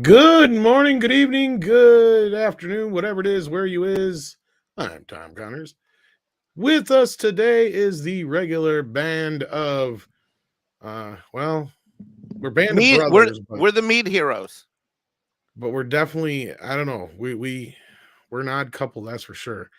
Good morning, good evening, good afternoon, whatever it is, where you is. I'm Tom Connors. With us today is the regular band of, we're band of brothers, we're the MEAD heroes. but we're definitely, I don't know, we're an odd couple, that's for sure.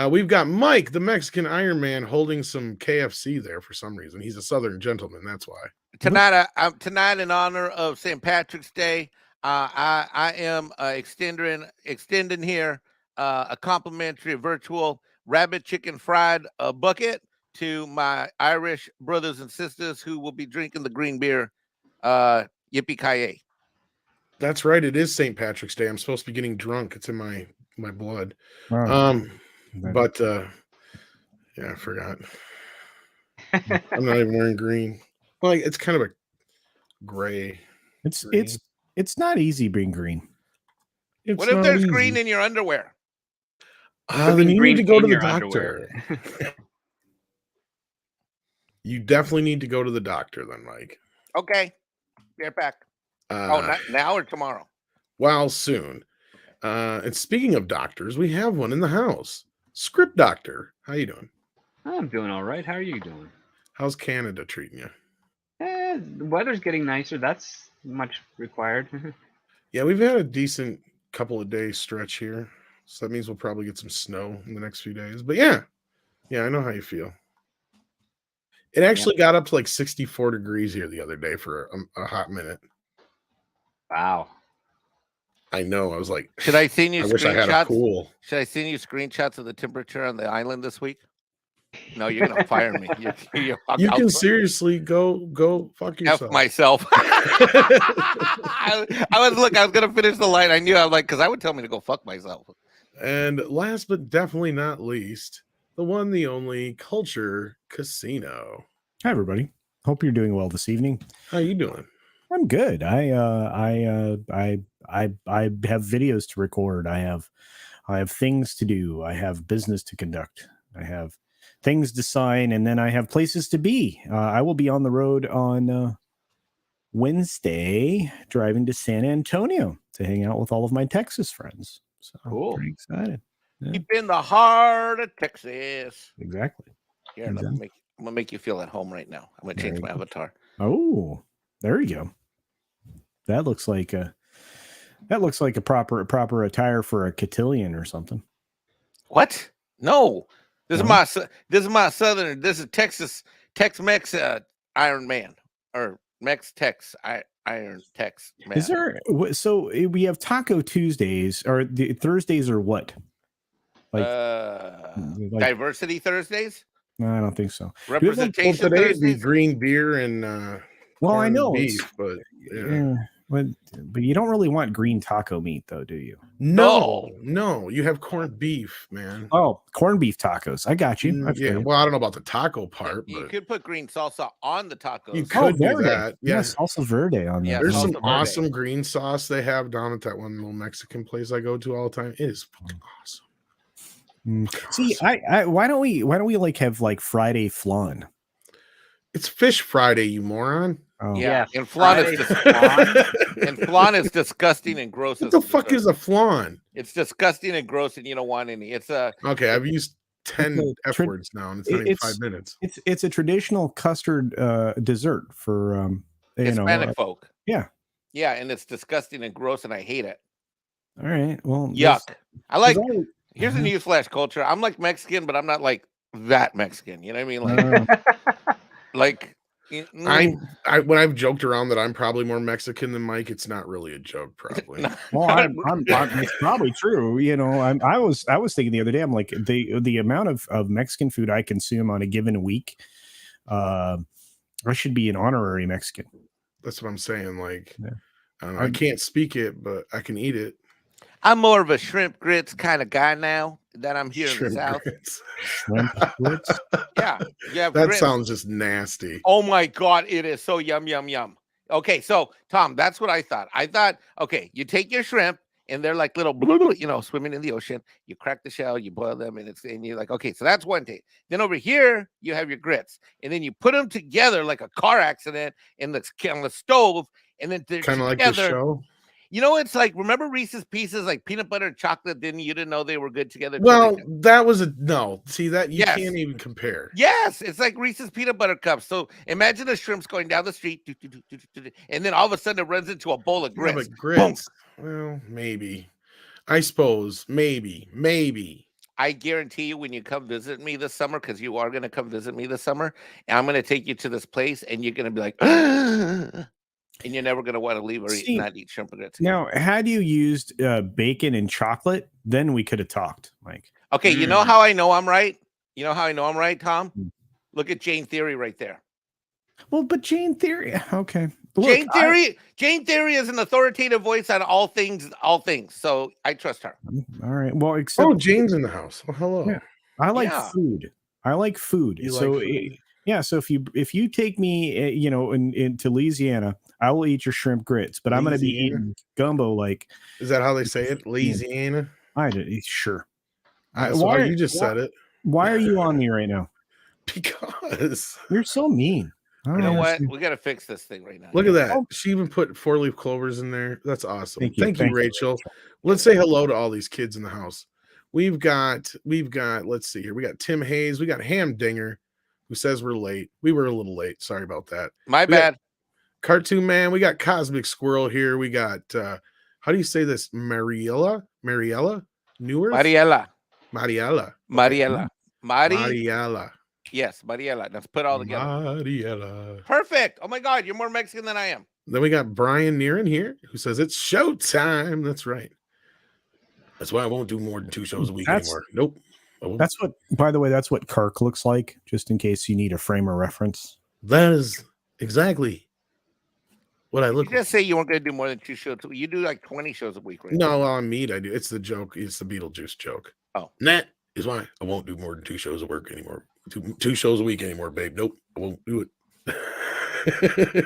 We've got Mike, the Mexican Iron Man, holding some KFC there for some reason. He's a Southern gentleman, that's why. Tonight, in honor of St. Patrick's Day, I am extending here a complimentary virtual rabbit chicken fried bucket to my Irish brothers and sisters who will be drinking the green beer. Yippee-ki-yay. That's right. It is St. Patrick's Day. I'm supposed to be getting drunk. It's in my blood. Oh, Yeah, I forgot. I'm not even wearing green. Well, it's kind of a gray. It's not easy being green. What if there's green in your underwear? Then you need to go to the doctor. You definitely need to go to the doctor then, Mike. Okay. Get back. Not now or tomorrow? Well, soon. And speaking of doctors, we have one in the house. Script Doctor. How you doing? I'm doing all right. How are you doing? How's Canada treating you? The weather's getting nicer. That's much required. Yeah, we've had a decent couple of days stretch here. So that means we'll probably get some snow in the next few days. But yeah, I know how you feel. It actually got up to like 64 degrees here the other day for a hot minute. Wow. I know. I was like, should I send you I wish I had a pool. Should I send you screenshots of the temperature on the island this week? No, you're gonna fire me. You can seriously go fuck yourself. F myself. I was gonna finish the line. I knew because I would tell me to go fuck myself. And last but definitely not least, the one, the only Culture Casino. Hi everybody. Hope you're doing well this evening. How you doing? I'm good. I have videos to record. I have things to do. I have business to conduct. I have things to sign, and then I have places to be. I will be on the road on Wednesday, driving to San Antonio to hang out with all of my Texas friends. So cool. I'm pretty excited. Yeah. Deep in the heart of Texas. Exactly. Here, I'm gonna make you feel at home right now. I'm gonna change my avatar. Oh, there you go. That looks like a proper attire for a cotillion or something. What? No. This is my southern. This is Tex-Mex Iron Man or Mex-Tex Iron Tex. Man. Is there? So we have Taco Tuesdays, or the Thursdays, or what? Like Diversity Thursdays? No, I don't think so. Representation. Well, today would be green beer and I know beef, but but you don't really want green taco meat, though, do you? No, you have corned beef, man. Oh, corned beef tacos. I got you. Well, I don't know about the taco part, but you could put green salsa on the tacos. You could do that. Yeah, salsa verde on there. There's some awesome green sauce they have down at that one little Mexican place I go to all the time. It is fucking awesome. See, why don't we have Friday flan? It's Fish Friday, you moron. Oh. Yeah, and flan is disgusting and gross. What the fuck is a flan? It's disgusting and gross, and you don't want any. It's okay. I've used 10 F words now, and it's not even 5 minutes. It's a traditional custard dessert for Hispanic folk. Yeah, and it's disgusting and gross, and I hate it. All right, well, yuck. Here's a newsflash culture. I'm like Mexican, but I'm not like that Mexican. You know what I mean? Like. When I've joked around that I'm probably more Mexican than Mike, it's not really a joke, probably. Well, it's probably true. I was thinking the other day, I'm like, the amount of Mexican food I consume on a given week, I should be an honorary Mexican. That's what I'm saying. I can't speak it, but I can eat it. I'm more of a shrimp grits kind of guy now that I'm here in the South. Shrimp grits? Yeah. That grits. Sounds just nasty. Oh my God, it is so yum, yum, yum. Okay, so Tom, that's what I thought. Okay, you take your shrimp and they're like little, swimming in the ocean. You crack the shell, you boil them, and you're like, okay, so that's one thing. Then over here, you have your grits, and then you put them together like a car accident on the stove, and then they're kind of like the show. You know, it's like, remember Reese's Pieces, like peanut butter and chocolate? You didn't know they were good together? Well, that was a no. See that you Yes. can't even compare. Yes, it's like Reese's peanut butter cups. So imagine the shrimps going down the street, and then all of a sudden it runs into a bowl of Yeah, grits. but grits. Well, maybe. I suppose. Maybe. I guarantee you, when you come visit me this summer, because you are going to come visit me this summer, and I'm going to take you to this place, and you're going to be like, and you're never going to want to leave or not eat shrimp and grits. Now, had you used bacon and chocolate, then we could have talked, Mike. Okay, you know how I know I'm right? You know how I know I'm right, Tom? Look at Jane Theory right there. Well, but Jane Theory, okay. Look, Jane Theory is an authoritative voice on all things. So I trust her. All right. Well, except Jane's in the house. Well, hello. Yeah. I like food. You so like food? Yeah. So if you take me, into Louisiana, I will eat your shrimp grits, but I'm going to be eating gumbo. Like, is that how they say it? Louisiana. Sure. You just said it. Why are you on me right now? Because you're so mean. You know what? We got to fix this thing right now. Look at that. She even put 4-leaf clovers in there. That's awesome. Thank you, Rachel. Rachel. Let's say hello to all these kids in the house. We've got, let's see here. We got Tim Hayes. We got Ham Dinger, who says we're late. We were a little late. Sorry about that. My bad. Cartoon Man. We got Cosmic Squirrel here. We got, how do you say this? Mariella? Newer? Mariella. Yes, Mariella. Let's put it all together. Mariella. Perfect. Oh my God, you're more Mexican than I am. Then we got Brian Nearin here, who says it's showtime. That's right. That's why I won't do more than 2 shows a week anymore. Nope. That's what, by the way, that's what Kirk looks like, just in case you need a frame of reference. That is exactly what I look like. You just say you weren't going to do more than 2 shows. You do like 20 shows a week, right? No, on MEAD I do. It's the joke. It's the Beetlejuice joke. Oh. And that is why I won't do more than 2 shows a week anymore. Two shows a week anymore, babe. Nope, I won't do it.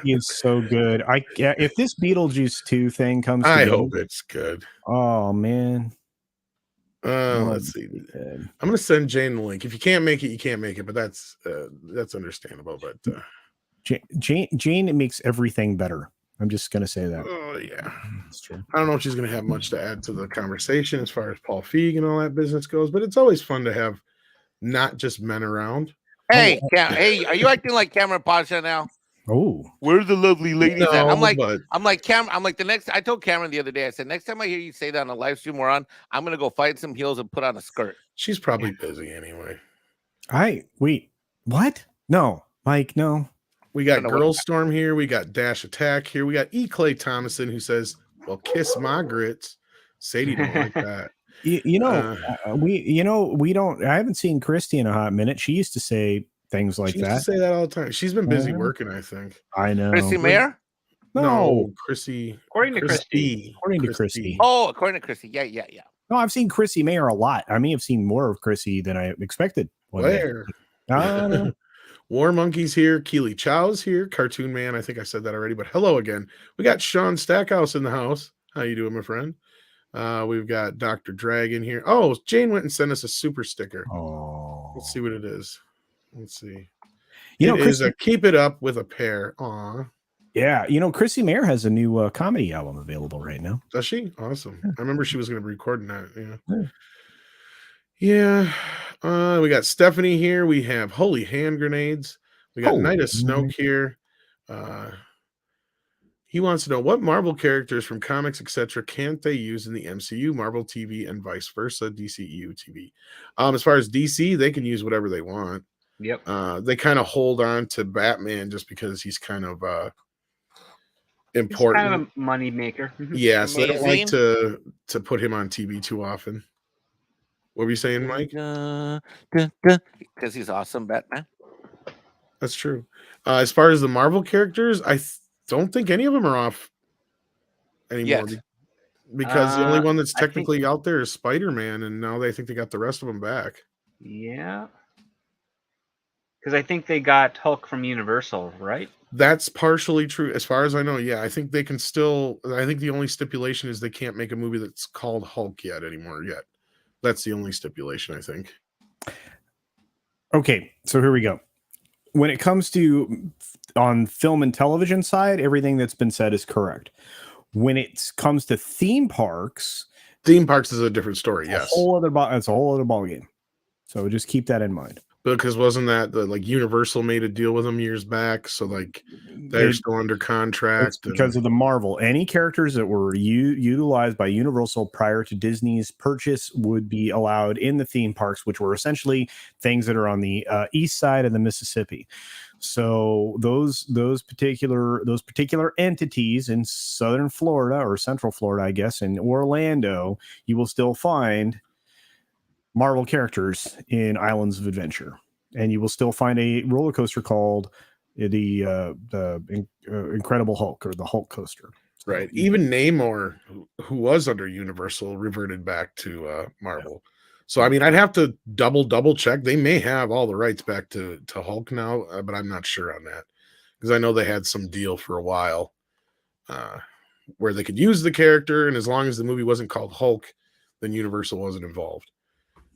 He is so good. If this Beetlejuice 2 thing comes I together, hope it's good. Oh man. Let's see. I'm gonna send Jane the link. If you can't make it, you can't make it, but that's understandable. But Jane makes everything better. I'm just gonna say that. Oh yeah, that's true. I don't know if she's gonna have much to add to the conversation as far as Paul Feig and all that business goes, but it's always fun to have not just men around. Hey, hey, are you acting like Cameron Pasha now? Oh, where's the lovely ladies at? I'm like the next. I told Cameron the other day. I said, next time I hear you say that on a live stream we're on, I'm gonna go find some heels and put on a skirt. She's probably busy anyway. Wait, what? No, Mike, no. We got Girl Storm here. We got Dash Attack here. We got E. Clay Thomason who says, "Well, kiss my grits." Sadie don't like that. We don't. I haven't seen Christy in a hot minute. She used to say things like that. She used to say that all the time. She's been busy working, I think. I know. Christy Mayer? No, Chrissy. According to Christy. According to Christy. Oh, according to Christy. Yeah. No, I've seen Chrissy Mayer a lot. I may have seen more of Chrissy than I expected. Where? War Monkeys here. Keely Chow's here. Cartoon Man. I think I said that already, but hello again. We got Sean Stackhouse in the house. How you doing, my friend? We've got Dr. Dragon here. Oh, Jane went and sent us a super sticker. Oh, let's see what it is. Let's see. It is a keep it up with a pair. Aw. Yeah, Chrissy Mayer has a new comedy album available right now. Does she? Awesome. Yeah. I remember she was going to be recording that. Yeah. We got Stephanie here. We have Holy Hand Grenades. We got Night of Snoke here. He wants to know what Marvel characters from comics, etc., can't they use in the MCU, Marvel TV, and vice versa, DCEU TV. As far as DC, they can use whatever they want. Yep. They kind of hold on to Batman just because he's kind of important. He's kind of a money maker. Yeah, so they don't like to put him on TV too often. What were you saying, Mike? Because he's awesome, Batman. That's true. As far as the Marvel characters, I don't think any of them are off anymore. Because the only one that's technically out there is Spider-Man, and now they think they got the rest of them back. Yeah. Because I think they got Hulk from Universal, right? That's partially true. As far as I know, yeah. I think they can still... I think the only stipulation is they can't make a movie that's called Hulk yet. That's the only stipulation, I think. Okay, so here we go. When it comes to on film and television side, everything that's been said is correct. When it comes to theme parks is a different story. Yes, it's a whole other ball game. So just keep that in mind. Because wasn't that like Universal made a deal with them years back? So like they're still under contract because of the Marvel. Any characters that were utilized by Universal prior to Disney's purchase would be allowed in the theme parks, which were essentially things that are on the east side of the Mississippi. So those particular entities in southern Florida or central Florida, I guess, in Orlando, you will still find Marvel characters in Islands of Adventure, and you will still find a roller coaster called the Incredible Hulk or the Hulk coaster. Right. Even Namor, who was under Universal, reverted back to Marvel. So I mean, I'd have to double check. They may have all the rights back to Hulk now, but I'm not sure on that because I know they had some deal for a while where they could use the character, and as long as the movie wasn't called Hulk, then Universal wasn't involved.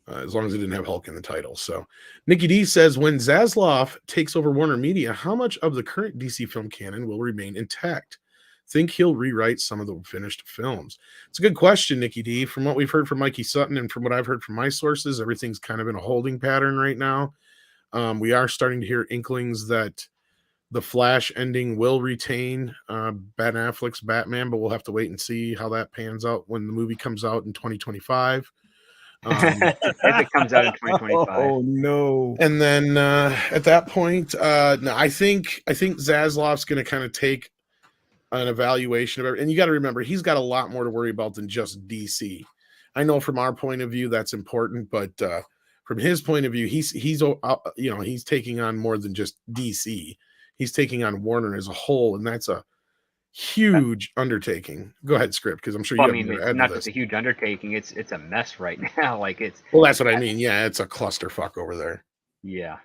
As long as it didn't have Hulk in the title. So Nikki D says, when Zaslav takes over Warner Media, how much of the current DC film canon will remain intact? Think he'll rewrite some of the finished films? It's a good question, Nikki D. From what we've heard from Mikey Sutton and from what I've heard from my sources, everything's kind of in a holding pattern right now. We are starting to hear inklings that the Flash ending will retain Ben Affleck's Batman, but we'll have to wait and see how that pans out when the movie comes out in 2025. If it comes out in 2025. Oh no! And then at that point, no, I think Zaslav's going to kind of take an evaluation of it. And you got to remember, he's got a lot more to worry about than just DC. I know from our point of view that's important, but from his point of view, he's taking on more than just DC. He's taking on Warner as a whole, and that's a huge undertaking. Go ahead, Script, because I'm sure you. It's not just a huge undertaking; it's a mess right now. Like that's what I mean. Yeah, it's a clusterfuck over there. Yeah,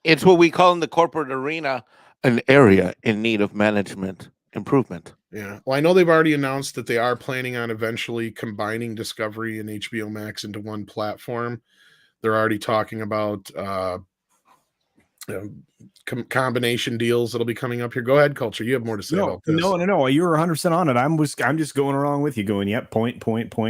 it's what we call in the corporate arena an area in need of management improvement. Yeah. Well, I know they've already announced that they are planning on eventually combining Discovery and HBO Max into one platform. They're already talking about combination deals that'll be coming up here. Go ahead, Culture. You have more to say about this. No. You were 100% on it. I'm just going along with you, going, yep, point.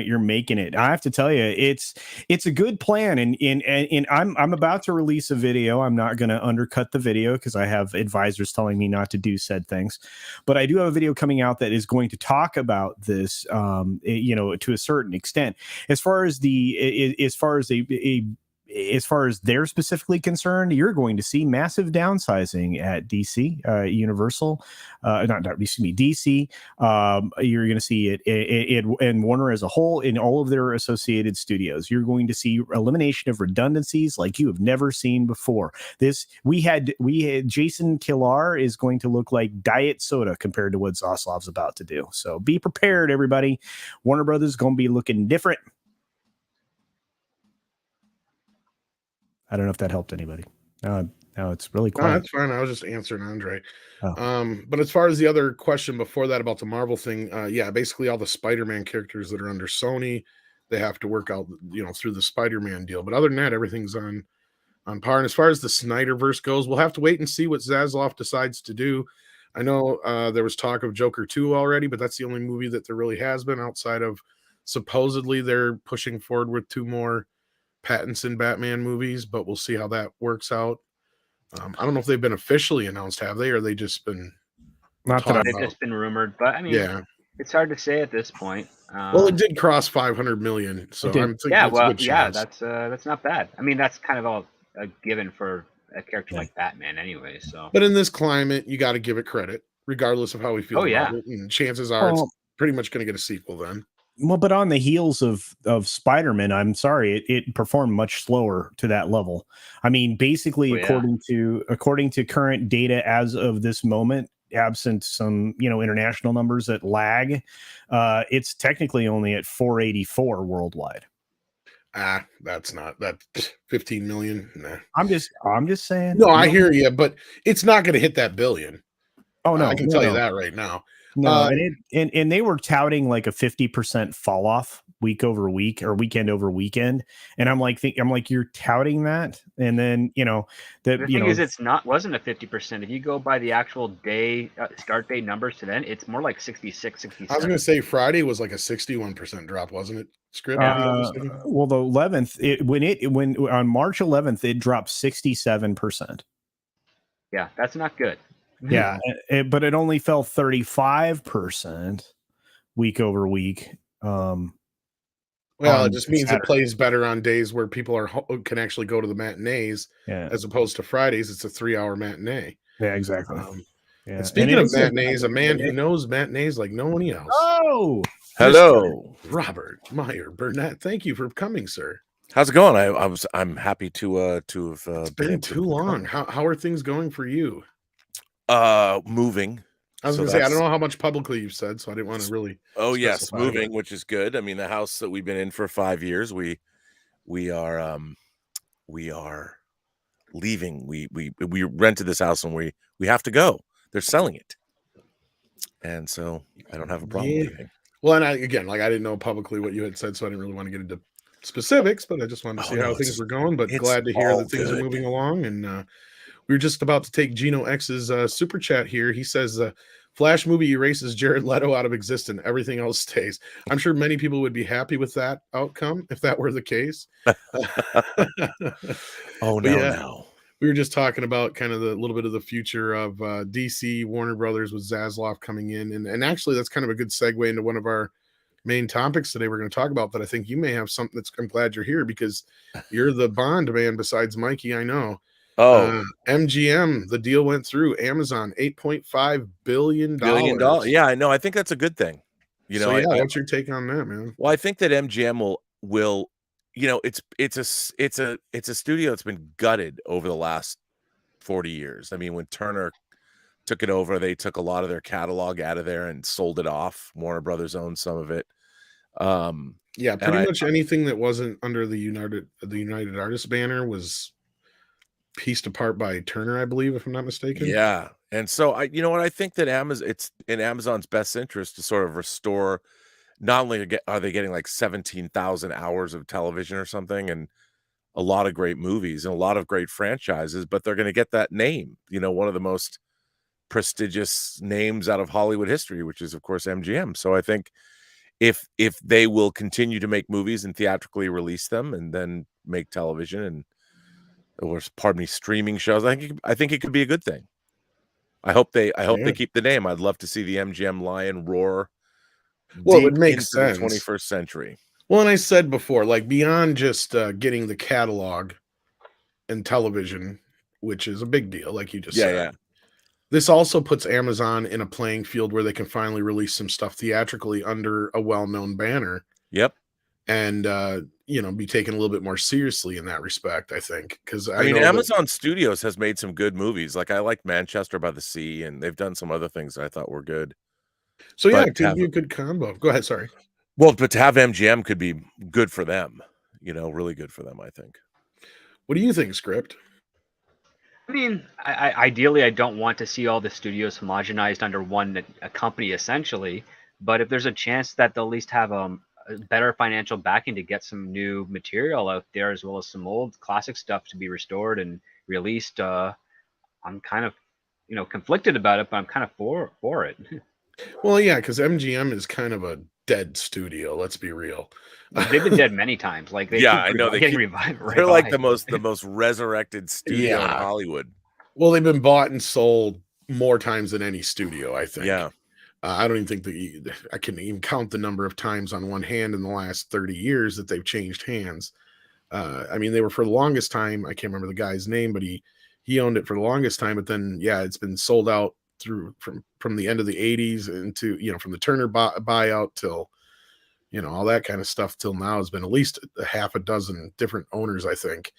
You're making it. I have to tell you, it's a good plan. And I'm about to release a video. I'm not going to undercut the video because I have advisors telling me not to do said things. But I do have a video coming out that is going to talk about this, to a certain extent. As far as they're specifically concerned, you're going to see massive downsizing at DC, Universal, DC. You're going to see it and Warner as a whole in all of their associated studios. You're going to see elimination of redundancies like you have never seen before. We had Jason Kilar is going to look like diet soda compared to what Zaslav's about to do. So be prepared, everybody. Warner Brothers is going to be looking different. I don't know if that helped anybody. No, it's really quiet. No, that's fine. I was just answering Andre. But as far as the other question before that about the Marvel thing, basically all the Spider-Man characters that are under Sony, they have to work out, through the Spider-Man deal. But other than that, everything's on par. And as far as the Snyderverse goes, we'll have to wait and see what Zaslav decides to do. I know there was talk of Joker 2 already, but that's the only movie that there really has been outside of supposedly they're pushing forward with 2 more Pattinson Batman movies, but we'll see how that works out. I don't know if they've been officially announced, have they, or they just been they've just been rumored, but I mean, it's hard to say at this point. Well, it did cross 500 million, so I'm thinking that's not bad. I mean, that's kind of a given for a character like Batman anyway. So, but in this climate, you got to give it credit, regardless of how we feel about it. And chances are it's pretty much going to get a sequel then. Well, but on the heels of Spider-Man, I'm sorry, it performed much slower to that level. I mean, basically, according to current data as of this moment, absent some international numbers that lag, it's technically only at 484 worldwide. That's 15 million. Nah. I'm just saying. No, I hear you, but it's not going to hit that billion. Oh no, I can tell you that right now. No, and they were touting like a 50% fall off week over week or weekend over weekend. And I'm like, you're touting that. And then, the thing is, wasn't a 50%. If you go by the actual day, start date numbers to then, it's more like 66, 67. I was going to say Friday was like a 61% drop, wasn't it? Script. Well, the 11th, when on March 11th, it dropped 67%. Yeah, that's not good. Yeah, but it only fell 35% week over week. Well, it just means Saturday. it plays better on days where people can actually go to the matinees, as opposed to Fridays. It's a 3-hour matinee. Yeah, exactly. And speaking of matinees, a man who knows matinees like no one else. Oh, hello, Robert Meyer Burnett. Thank you for coming, sir. How's it going? I'm happy to have. It's been too long. How are things going for you? Moving. I was going to say, I don't know how much publicly you've said, so I didn't want to really. Oh yes, specify, moving, which is good. I mean, the house that we've been in for 5 years, we are leaving. We rented this house and we have to go. They're selling it, and so I don't have a problem leaving. Well, and I didn't know publicly what you had said, so I didn't really want to get into specifics, but I just wanted to see how things were going. But glad to hear that things are moving along. And we were just about to take Gino X's super chat here. He says, Flash movie erases Jared Leto out of existence. Everything else stays. I'm sure many people would be happy with that outcome if that were the case. Oh, no. We were just talking about kind of the little bit of the future of DC, Warner Brothers with Zaslav coming in. And actually, that's kind of a good segue into one of our main topics today. We're going to talk about that. I think you may have something that's, I'm glad you're here because you're the Bond man besides Mikey, I know. MGM, the deal went through. Amazon, $8.5 billion. Yeah, I know. I think that's a good thing. What's your take on that, man? Well, I think that MGM will it's a studio that's been gutted over the last 40 years. I mean, when Turner took it over, they took a lot of their catalog out of there and sold it off. Warner Brothers owned some of it. Pretty much anything that wasn't under the United Artists banner was pieced apart by Turner, I believe, if I'm not mistaken. Yeah. And so I think that it's in Amazon's best interest to sort of restore. Not only are they getting like 17,000 hours of television or something, and a lot of great movies and a lot of great franchises, but they're going to get that name, one of the most prestigious names out of Hollywood history, which is of course MGM. So I think if they will continue to make movies and theatrically release them and then make television or streaming shows, I think it could be a good thing. I hope they keep the name. I'd love to see the MGM lion roar. Well, it makes sense. The 21st century. Well, and I said before, like beyond just getting the catalog and television, which is a big deal, like you just said. Yeah. This also puts Amazon in a playing field where they can finally release some stuff theatrically under a well-known banner. Yep. And be taken a little bit more seriously in that respect, I think. Because I mean, Amazon Studios has made some good movies. Like I like Manchester by the Sea, and they've done some other things that I thought were good. So it could be a good combo. Go ahead, sorry. Well, but to have MGM could be good for them, really good for them, I think. What do you think, Script? I mean, ideally, I don't want to see all the studios homogenized under a company, essentially. But if there's a chance that they'll at least have a better financial backing to get some new material out there, as well as some old classic stuff to be restored and released, I'm kind of, conflicted about it, but I'm kind of for it. Well, yeah, because MGM is kind of a dead studio. Let's be real. They've been dead many times. Like I know they keep revived. They're like the most resurrected studio in Hollywood. Well, they've been bought and sold more times than any studio, I think. Yeah. I don't even think I can even count the number of times on one hand in the last 30 years that they've changed hands. I mean, they were for the longest time. I can't remember the guy's name, but he owned it for the longest time. But then, it's been sold out through from the end of the 80s into from the Turner buyout till all that kind of stuff till now has been at least a half a dozen different owners, I think.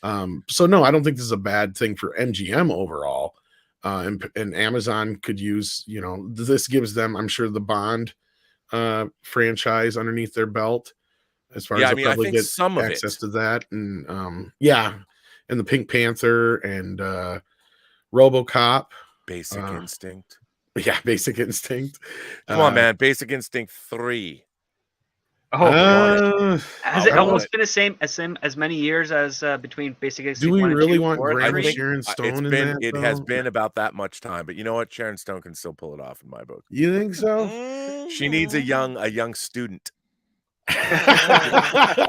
So no, I don't think this is a bad thing for MGM overall. And Amazon could use this gives them, I'm sure, the Bond franchise underneath their belt as far as probably get some access to that, and and the Pink Panther and RoboCop. Basic Instinct. Yeah, Basic Instinct. Come on, man. Basic Instinct 3. Oh god. Has it I almost wanna- been the same as many years as between basically Do we 1 and really 2 want or Graham 3? Sharon Stone in that? It has though? been about that much time, but you know what? Sharon Stone can still pull it off in my book. You think so? She needs a young student.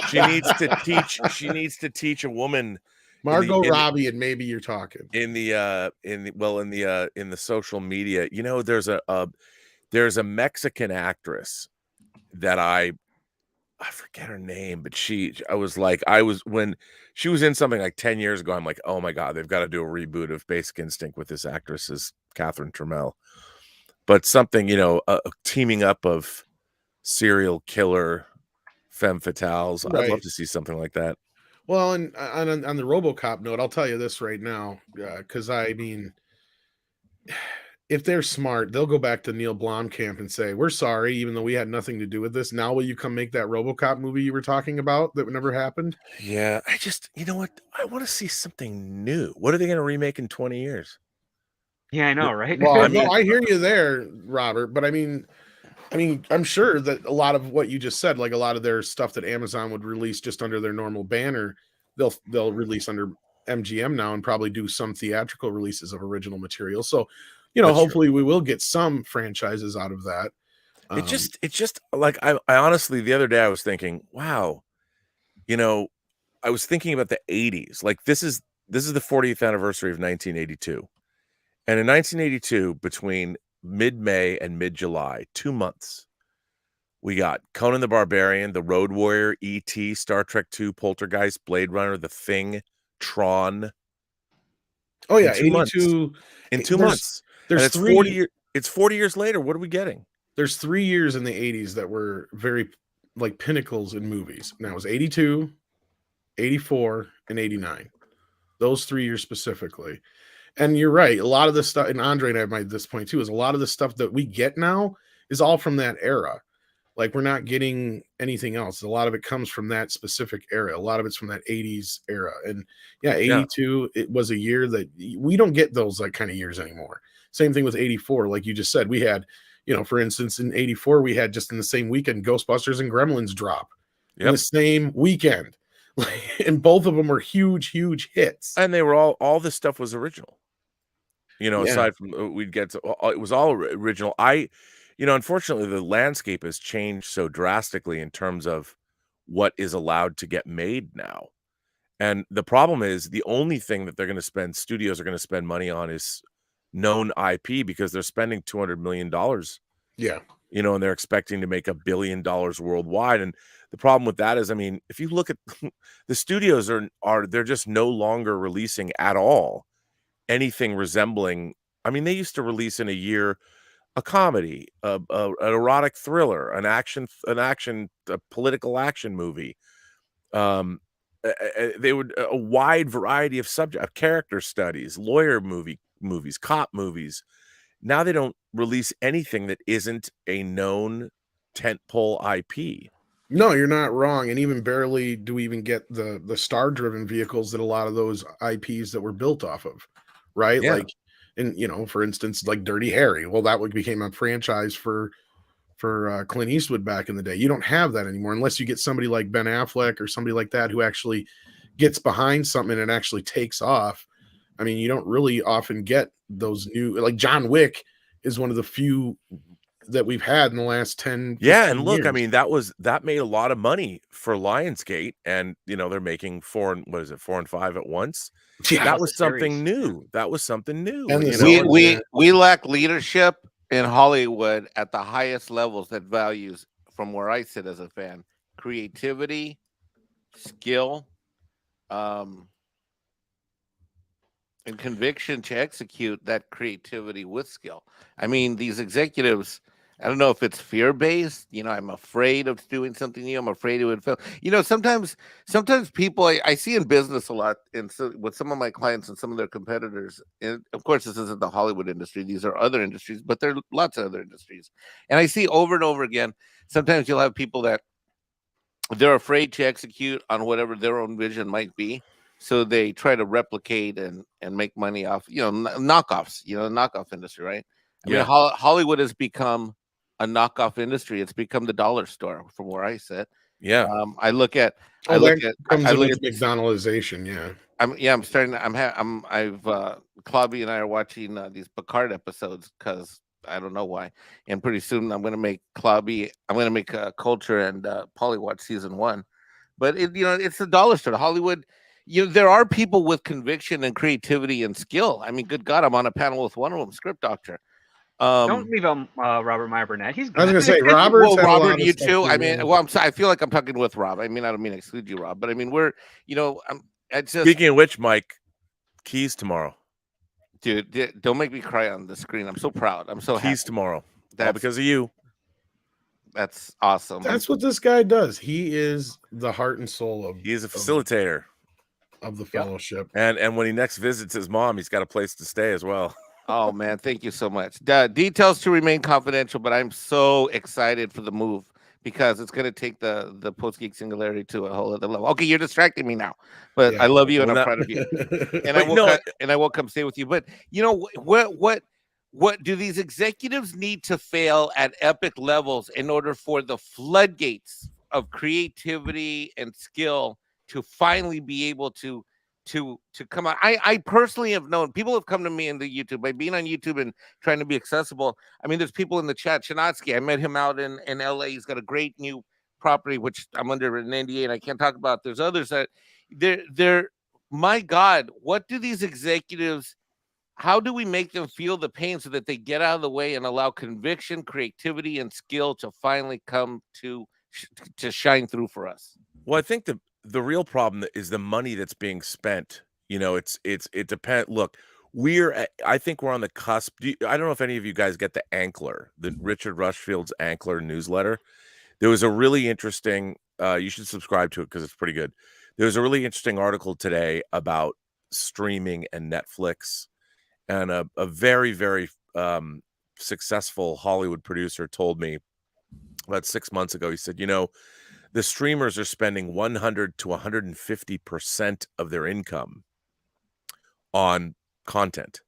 She needs to teach a woman Margot Robbie, and maybe you're talking. in the social media. You know, there's a Mexican actress that I forget her name, but when she was in something like 10 years ago, I'm like, oh my God, they've got to do a reboot of Basic Instinct with this actress as Catherine Trammell. But something, teaming up of serial killer femme fatales. I'd love Right. to see something like that. Well, and on the RoboCop note, I'll tell you this right now, because I mean, if they're smart, they'll go back to Neil Blomkamp and say, "We're sorry, even though we had nothing to do with this. Now will you come make that RoboCop movie you were talking about that never happened?" Yeah, you know what? I want to see something new. What are they going to remake in 20 years? Yeah, I know, right? Well, I mean- no, I hear you there, Robert, but I mean, I'm sure that a lot of what you just said, like a lot of their stuff that Amazon would release just under their normal banner, they'll release under MGM now and probably do some theatrical releases of original material. So, That's hopefully we will get some franchises out of that. It's just like I honestly, the other day I was thinking, wow, I was thinking about the 80s. Like this is the 40th anniversary of 1982. And in 1982, between mid-May and mid-July, 2 months, we got Conan the Barbarian, The Road Warrior, E.T., Star Trek II, Poltergeist, Blade Runner, The Thing, Tron. Oh yeah, in 2 months. 82 In 2 months. There's and it's 40 years later. What are we getting? There's 3 years in the 80s that were very like pinnacles in movies. Now it was 82, 84, and 89. Those 3 years specifically. And you're right. A lot of this stuff, and Andre and I have made this point too, is a lot of the stuff that we get now is all from that era. Like we're not getting anything else. A lot of it comes from that specific era. A lot of it's from that 80s era. And yeah, 82, it was a year that we don't get those like kind of years anymore. Same thing with 84. Like you just said, we had, for instance, in 84, we had just in the same weekend, Ghostbusters and Gremlins drop in the same weekend. And both of them were huge, huge hits. And they were all this stuff was original. Aside from it was all original. Unfortunately, the landscape has changed so drastically in terms of what is allowed to get made now. And the problem is the only thing that studios are going to spend money on is known IP because they're spending $200 million. Yeah. And they're expecting to make $1 billion worldwide. And the problem with that is, if you look at the studios they're just no longer releasing at all anything resembling. They used to release in a year a comedy, an erotic thriller, a political action movie. They would a wide variety of character studies, lawyer movies, cop movies. Now they don't release anything that isn't a known tentpole IP. No, you're not wrong. And even barely do we even get the star-driven vehicles that a lot of those IPs that were built off of, right? Yeah. Like, and for instance, like Dirty Harry. Well, that became a franchise for Clint Eastwood back in the day. You don't have that anymore unless you get somebody like Ben Affleck or somebody like that who actually gets behind something and it actually takes off. You don't really often get those new, like John Wick is one of the few that we've had in the last 10 Yeah, and look, years. that made a lot of money for Lionsgate, and they're making 4 and 5 at once. Yeah, that was something new. And we lack leadership in Hollywood at the highest levels that values, from where I sit as a fan, creativity, skill, and conviction to execute that creativity with skill. These executives, I don't know if it's fear-based. I'm afraid of doing something new. I'm afraid it would fail. Sometimes people I see in business a lot, and so with some of my clients and some of their competitors, and of course this isn't the Hollywood industry. These are other industries, but there are lots of other industries. And I see over and over again, sometimes you'll have people that they're afraid to execute on whatever their own vision might be. So they try to replicate and make money off, knockoffs, knockoff industry, right? Hollywood has become a knockoff industry. It's become the dollar store from where I sit. Yeah. I look at comes I in look with at McDonaldization. Yeah. I'm starting to, Claudia and I are watching these Picard episodes because I don't know why. And pretty soon I'm going to make Culture and Polly watch season 1. But it's the dollar store. Hollywood, there are people with conviction and creativity and skill. I mean, good God, I'm on a panel with one of them, script doctor. Don't leave him, Robert Meyer Burnett. He's I was good. gonna say Robert's had a lot Robert, of you stuff too. to I do. mean, well, I'm sorry. I feel like I'm talking with Rob. I mean, I don't mean to exclude you, Rob, but I mean, it's just, Speaking of which, Mike, keys tomorrow. dude, don't make me cry on the screen. I'm so proud. I'm so happy. Keys tomorrow. All That's because of you. That's awesome. That's what this guy does. He is the heart and soul of. He is a facilitator of the fellowship. And when he next visits his mom, he's got a place to stay as well. Oh man, thank you so much. Details to remain confidential, but I'm so excited for the move because it's going to take the Post Geek Singularity to a whole other level. Okay, you're distracting me now, but I love you and I'm proud of you. And I will come stay with you. But what do these executives need to fail at epic levels in order for the floodgates of creativity and skill to finally be able to come out? I personally have known people have come to me in the YouTube by being on YouTube and trying to be accessible. I mean, there's people in the chat. Chinatsky, I met him out in LA. He's got a great new property, which I'm under an NDA and I can't talk about. There's others that they're my God, what do these executives, how do we make them feel the pain so that they get out of the way and allow conviction, creativity, and skill to finally come to shine through for us? Well, I think the real problem is the money that's being spent. It depends. Look, I think we're on the cusp. I don't know if any of you guys get the Ankler, the Richard Rushfield's Ankler newsletter. There was a really interesting, you should subscribe to it because it's pretty good. There was a really interesting article today about streaming and Netflix, and a very, very successful Hollywood producer told me about 6 months ago, he said, the streamers are spending 100 to 150% of their income on content.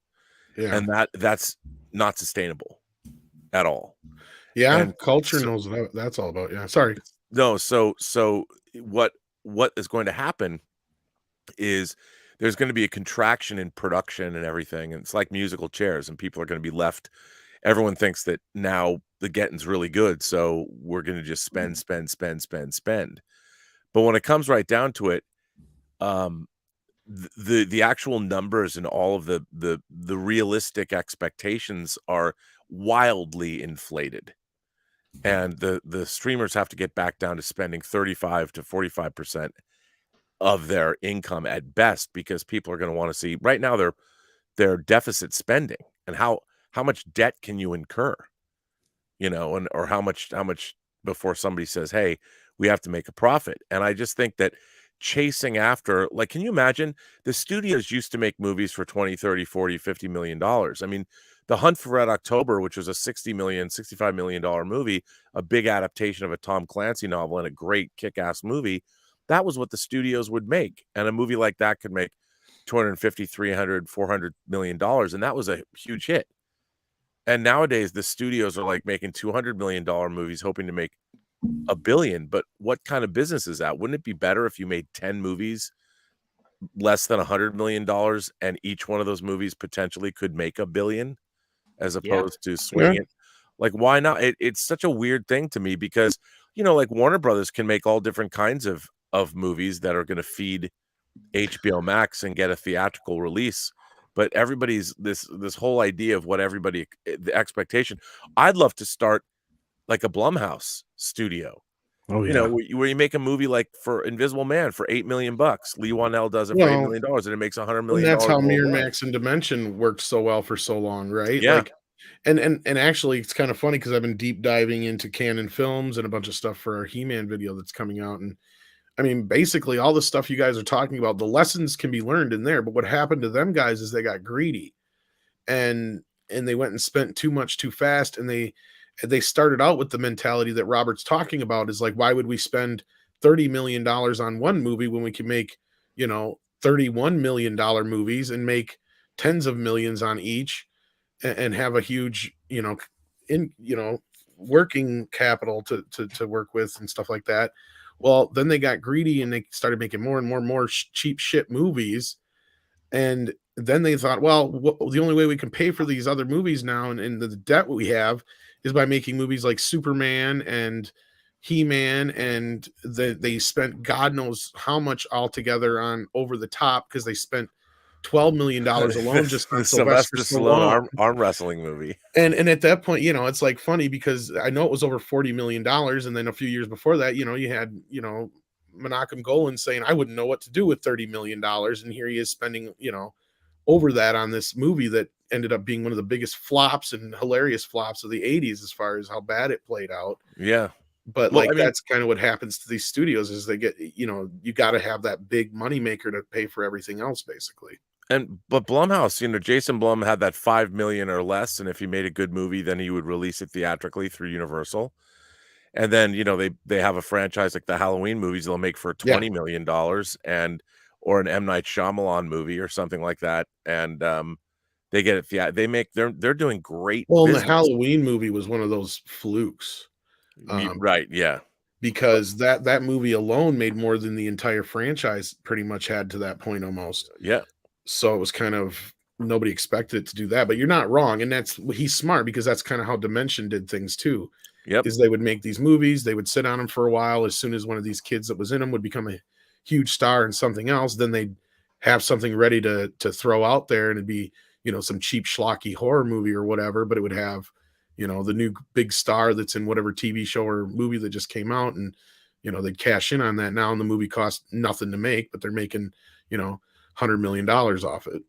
Yeah. And that's not sustainable at all. Yeah. And culture knows what that's all about. Yeah. Sorry. No. So what is going to happen is there's going to be a contraction in production and everything. And it's like musical chairs, and people are going to be left. Everyone thinks that now the getting's really good, so we're going to just spend. But when it comes right down to it, the actual numbers and all of the realistic expectations are wildly inflated, and the streamers have to get back down to spending 35 to 45% of their income at best, because people are going to want to see. Right now they're deficit spending, and how much debt can you incur, or how much before somebody says, hey, we have to make a profit. And I just think that chasing after, like, can you imagine the studios used to make movies for 20, 30, 40, 50 million dollars? I mean, The Hunt for Red October, which was a $65 million movie, a big adaptation of a Tom Clancy novel and a great kick-ass movie, that was what the studios would make. And a movie like that could make 250, 300, 400 million dollars, and that was a huge hit. And nowadays the studios are like making $200 million movies hoping to make $1 billion. But what kind of business is that? Wouldn't it be better if you made 10 movies less than $100 million and each one of those movies potentially could make $1 billion, as opposed to swinging it? Like, why not? It's such a weird thing to me, because like Warner Brothers can make all different kinds of movies that are going to feed HBO Max and get a theatrical release. But everybody's this whole idea of what the expectation. I'd love to start like a Blumhouse studio. Oh yeah, where you make a movie like for Invisible Man for $8 million. Lee Wanell does it for $8 million, and it makes $100 million. That's how Miramax and Dimension worked so well for so long, right? Yeah. Like, and actually, it's kind of funny because I've been deep diving into Canon Films and a bunch of stuff for our He-Man video that's coming out, and I mean, basically all the stuff you guys are talking about, the lessons can be learned in there. But what happened to them guys is they got greedy, and they went and spent too much too fast, and they started out with the mentality that Robert's talking about, is like, why would we spend $30 million on one movie when we can make, $31 million movies and make tens of millions on each, and have a huge, working capital to work with and stuff like that. Well, then they got greedy and they started making more and more cheap shit movies. And then they thought, well, the only way we can pay for these other movies now and the debt we have is by making movies like Superman and He-Man, and they spent God knows how much altogether on over the top, because they spent $12 million alone just on the Sylvester Stallone arm wrestling movie. And at that point, it's like funny, because I know it was over $40 million, and then a few years before that, you had Menachem Golan saying, I wouldn't know what to do with $30 million, and here he is spending over that on this movie that ended up being one of the biggest flops and hilarious flops of the 80s as far as how bad it played out. Yeah. But that's kind of what happens to these studios, is they get, you got to have that big money maker to pay for everything else, basically. But Blumhouse, Jason Blum had that 5 million or less, and if he made a good movie, then he would release it theatrically through Universal. And then they have a franchise like the Halloween movies they'll make for $20 million, or an M. Night Shyamalan movie or something like that, and they get it. They're doing great. Well, business. The Halloween movie was one of those flukes. Right, yeah. Because that movie alone made more than the entire franchise pretty much had to that point almost. Yeah. So it was kind of, nobody expected it to do that. But you're not wrong. And he's smart, because that's kind of how Dimension did things too. Yep. Is they would make these movies, they would sit on them for a while. As soon as one of these kids that was in them would become a huge star in something else, then they'd have something ready to throw out there, and it'd be, some cheap schlocky horror movie or whatever, but it would have the new big star that's in whatever TV show or movie that just came out, and they'd cash in on that now, and the movie cost nothing to make, but they're making $100 million off it.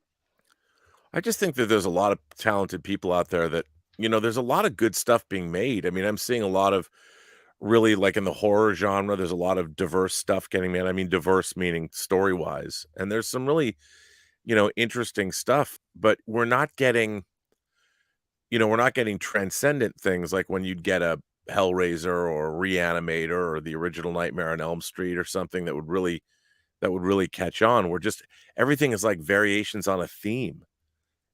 I just think that there's a lot of talented people out there that there's a lot of good stuff being made. I mean, I'm seeing a lot of really, like in the horror genre, there's a lot of diverse stuff getting made. I mean, diverse meaning story wise, and there's some really interesting stuff, but we're not getting transcendent things like when you'd get a Hellraiser or a Reanimator or the original Nightmare on Elm Street or something that would really catch on. We're just, everything is like variations on a theme.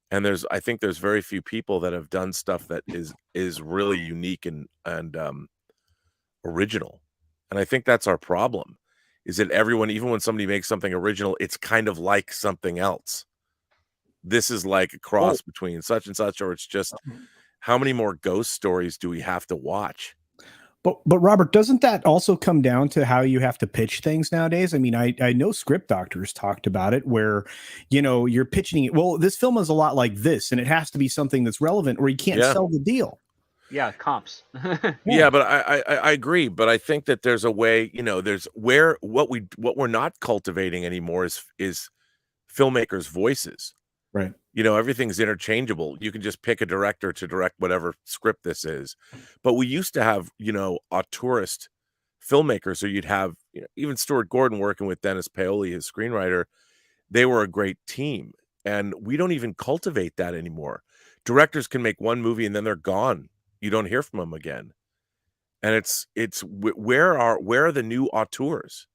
And I think there's very few people that have done stuff that is really unique and original. And I think that's our problem, is that everyone, even when somebody makes something original, it's kind of like something else. This is like a cross between such and such, or it's just, how many more ghost stories do we have to watch? But Robert, doesn't that also come down to how you have to pitch things nowadays? I mean, I know script doctors talked about it, where you're pitching it. Well, this film is a lot like this, and it has to be something that's relevant, or you can't sell the deal. Yeah, comps. Yeah, but I agree. But I think that there's a way. There's what we're not cultivating anymore is filmmakers' voices. Right. Everything's interchangeable. You can just pick a director to direct whatever script this is. But we used to have, auteurist filmmakers. So you'd have, even Stuart Gordon working with Dennis Paoli, his screenwriter. They were a great team. And we don't even cultivate that anymore. Directors can make one movie and then they're gone. You don't hear from them again. And it's where are the new auteurs?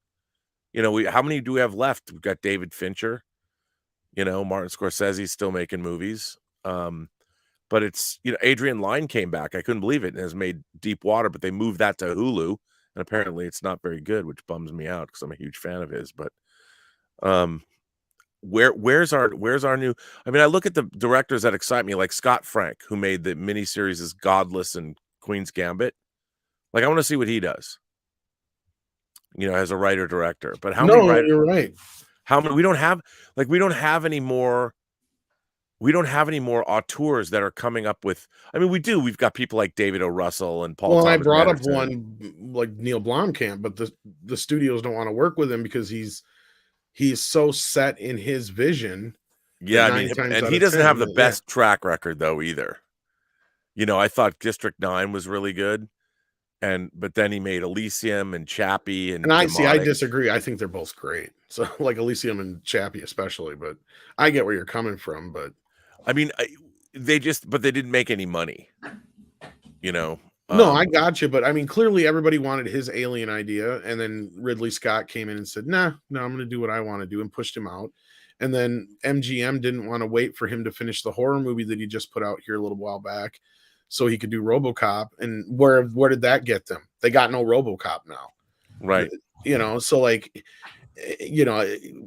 How many do we have left? We've got David Fincher. Martin Scorsese's still making movies. But it's, Adrian Lyne came back. I couldn't believe it, and has made Deep Water, but they moved that to Hulu, and apparently it's not very good, which bums me out because I'm a huge fan of his. But where's our new? I mean, I look at the directors that excite me, like Scott Frank, who made the miniseries Godless and Queen's Gambit. Like, I want to see what he does. As a writer director. But how many writers? You're right. How many? We don't have any more. We don't have any more auteurs that are coming up with. I mean, we do. We've got people like David O. Russell and Paul. Well, Thomas I brought Anderson. up one like Neil Blomkamp, but the studios don't want to work with him because he's so set in his vision. Yeah, I mean, and he doesn't have the best track record though either. I thought District 9 was really good. But then he made Elysium and Chappie and I disagree. I think they're both great. So like Elysium and Chappie especially, but I get where you're coming from. But I mean, they didn't make any money. No, I got you. But I mean, clearly everybody wanted his Alien idea, and then Ridley Scott came in and said, "No, I'm going to do what I want to do," and pushed him out. And then MGM didn't want to wait for him to finish the horror movie that he just put out here a little while back. so he could do RoboCop. And where did that get them? They got no RoboCop now. Right. You know, so like, you know,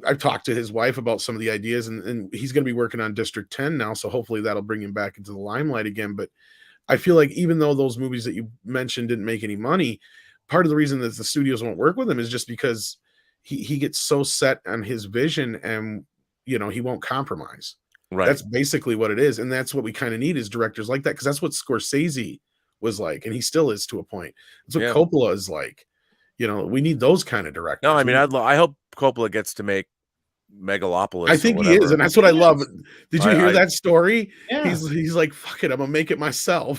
I've talked to his wife about some of the ideas, and he's going to be working on District 10 now. So hopefully that'll bring him back into the limelight again. But I feel like even though those movies that you mentioned didn't make any money, part of the reason that the studios won't work with him is just because he gets so set on his vision, and, you know, he won't compromise. Right. That's basically what it is. And that's what we kind of need, is directors like that. Because that's what Scorsese was like, and he still is to a point. That's what Coppola is like. You know, we need those kind of directors. No, I mean, I hope Coppola gets to make Megalopolis. I think he is, and that's what I love. Did you hear that story? Yeah. He's like, fuck it, I'm gonna make it myself.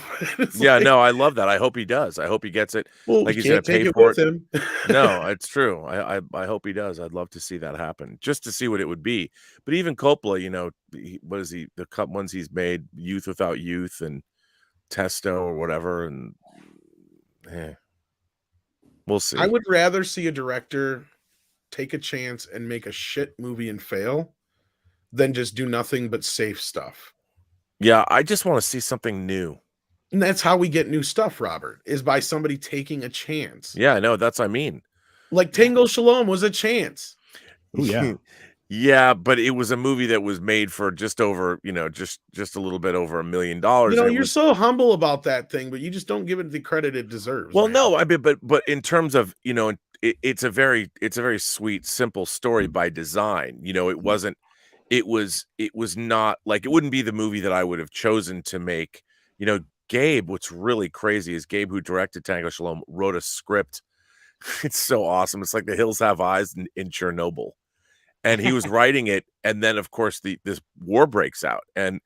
Yeah, like, no, I love that. I hope he does. I hope he gets it. well, Like he's can't gonna take pay it for with it. him. No, it's true. I hope he does. I'd love to see that happen, just to see what it would be. But even Coppola, you know, what is he? The ones he's made, Youth Without Youth and Testo or whatever, and we'll see. I would rather see a director take a chance and make a shit movie and fail than just do nothing but safe stuff. Yeah, I just want to see something new. And that's how we get new stuff, Robert, is by somebody taking a chance. Yeah, I know. That's what I mean. Like Tango Shalom was a chance. Oh yeah. Yeah, but it was a movie that was made for just over, you know, just a little bit over $1 million. You know, and you're so humble about that thing, but you just don't give it the credit it deserves. Well, man. no, I mean, but in terms of, you know, it's a very sweet, simple story by design. You know, it was not like, it wouldn't be the movie that I would have chosen to make. You know, Gabe, what's really crazy is Gabe, who directed Tango Shalom, wrote a script. It's so awesome. It's like The Hills Have Eyes in Chernobyl. And he was writing it, and then of course this war breaks out, and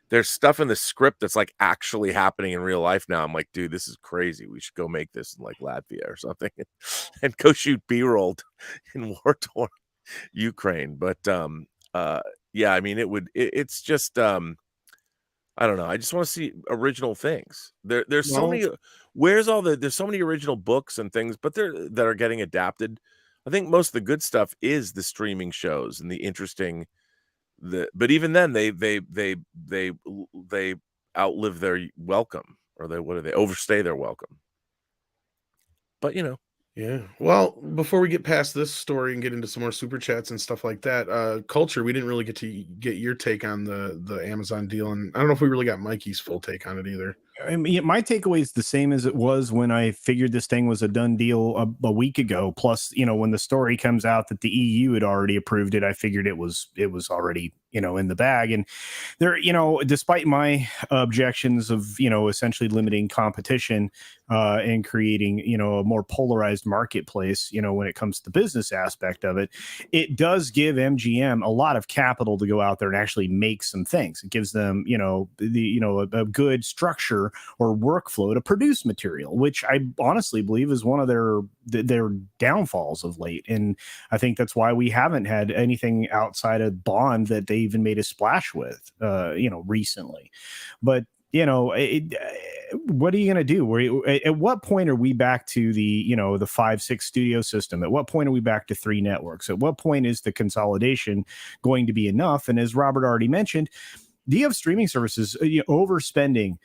there's stuff in the script that's like actually happening in real life now. I'm like, dude, this is crazy. We should go make this in like Latvia or something, and go shoot B-roll in war-torn Ukraine. But yeah, I mean, it's just I don't know. I just want to see original things. There's so many. There's so many original books and things, but that are getting adapted. I think most of the good stuff is the streaming shows and the interesting. But even then, they outlive their welcome, or they overstay their welcome. But you know. Yeah. Well, before we get past this story and get into some more super chats and stuff like that, Culture, we didn't really get to get your take on the Amazon deal, and I don't know if we really got Mikey's full take on it either. I mean, my takeaway is the same as it was when I figured this thing was a done deal a week ago. Plus, you know, when the story comes out that the EU had already approved it, I figured it was already, you know, in the bag. And there, you know, despite my objections of, you know, essentially limiting competition and creating, you know, a more polarized marketplace, you know, when it comes to the business aspect of it, it does give MGM a lot of capital to go out there and actually make some things. It gives them, you know, a good structure or workflow to produce material, which I honestly believe is one of their downfalls of late. And I think that's why we haven't had anything outside of Bond that they even made a splash with, you know, recently. But you know, what are you going to do? At what point are we back to the, you know, the 5-6 studio system? At what point are we back to 3 networks? At what point is the consolidation going to be enough? And as Robert already mentioned, do you have streaming services overspending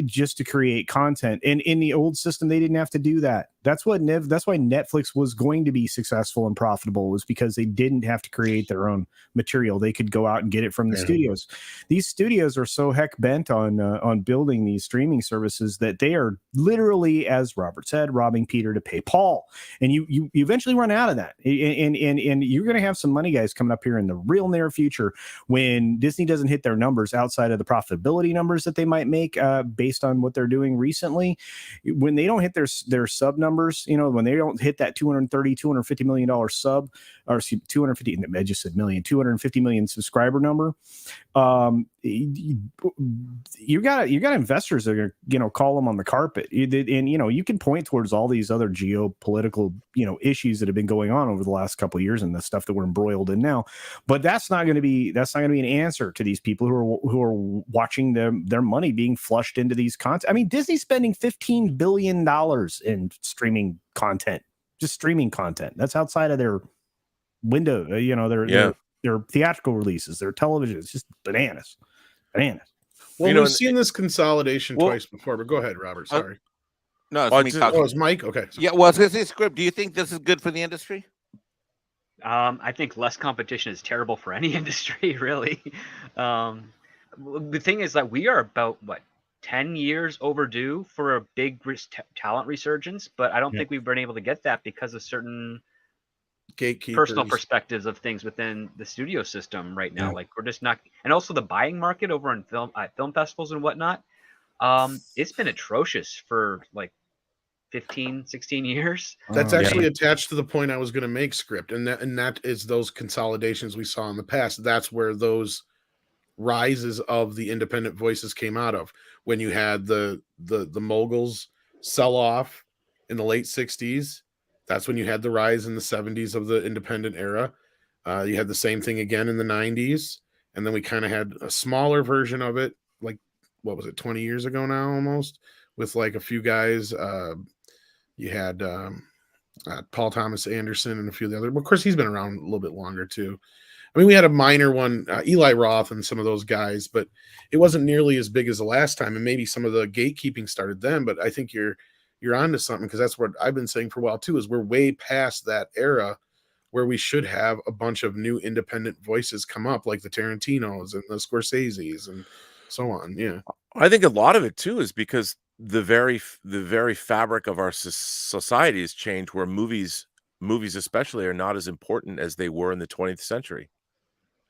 just to create content? And in the old system, they didn't have to do that. That's why Netflix was going to be successful and profitable, was because they didn't have to create their own material. They could go out and get it from the studios. These studios are so heck bent on building these streaming services that they are literally, as Robert said, robbing Peter to pay Paul. And you eventually run out of that. And you're going to have some money guys coming up here in the real near future when Disney doesn't hit their numbers outside of the profitability numbers that they might make based on what they're doing recently. When they don't hit their sub numbers, you know, when they don't hit that $250 million sub, or 250, I just said million, 250 million subscriber number, you got investors that are, you know, call them on the carpet. And, you know, you can point towards all these other geopolitical, you know, issues that have been going on over the last couple of years and the stuff that we're embroiled in now. But that's not going to be an answer to these people who are watching their money being flushed into these content. I mean, Disney's spending $15 billion in streaming content, just streaming content. That's outside of their window, you know, their theatrical releases, their television. It's just bananas. Well, You know, we've and- seen this consolidation Well- twice before, but go ahead, Robert. Sorry. No, it's Oh, me it's- talking. Oh, it's Mike? Okay. Yeah, well, I was going to say, Script, do you think this is good for the industry? I think less competition is terrible for any industry, really. The thing is that we are about 10 years overdue for a big talent resurgence, but I don't Yeah. think we've been able to get that because of certain Gatekeepers. personal perspectives of things within the studio system right now. Yeah. Like we're just not, and also the buying market over in film festivals and whatnot. It's been atrocious for like 15, 16 years. That's Oh, actually yeah. attached to the point I was going to make, Script, and that is those consolidations we saw in the past. That's where those rises of the independent voices came out of. When you had the moguls sell off in the late 60s, that's when you had the rise in the 70s of the independent era. You had the same thing again in the 90s, and then we kind of had a smaller version of it, like what was it, 20 years ago now, almost, with like a few guys. You had Paul Thomas Anderson and a few of the other. Well, of course, he's been around a little bit longer too. I mean, we had a minor one, Eli Roth and some of those guys, but it wasn't nearly as big as the last time. And maybe some of the gatekeeping started then. But I think you're onto something, because that's what I've been saying for a while too. Is we're way past that era where we should have a bunch of new independent voices come up, like the Tarantinos and the Scorseses and so on. Yeah. I think a lot of it too is because the very fabric of our society has changed, where movies especially are not as important as they were in the 20th century.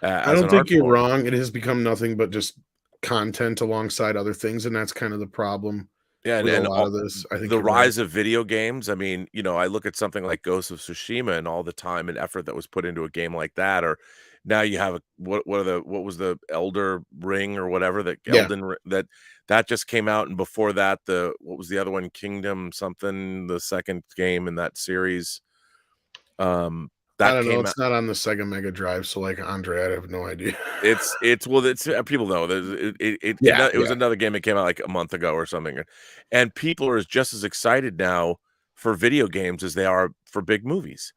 I don't think you're wrong. It has become nothing but just content alongside other things, and that's kind of the problem. Yeah, with and a lot of this, I think the you're rise right. of video games. I mean, I look at something like Ghost of Tsushima and all the time and effort that was put into a game like that. Or now you have what was the Elder Ring or whatever, that Yeah. Elden that just came out, and before that, what was the other one, Kingdom something, the second game in that series. I That don't know. came out. It's not on the Sega Mega Drive, so like Andre, I have no idea. It's people know that it was another game that came out like a month ago or something, and people are just as excited now for video games as they are for big movies,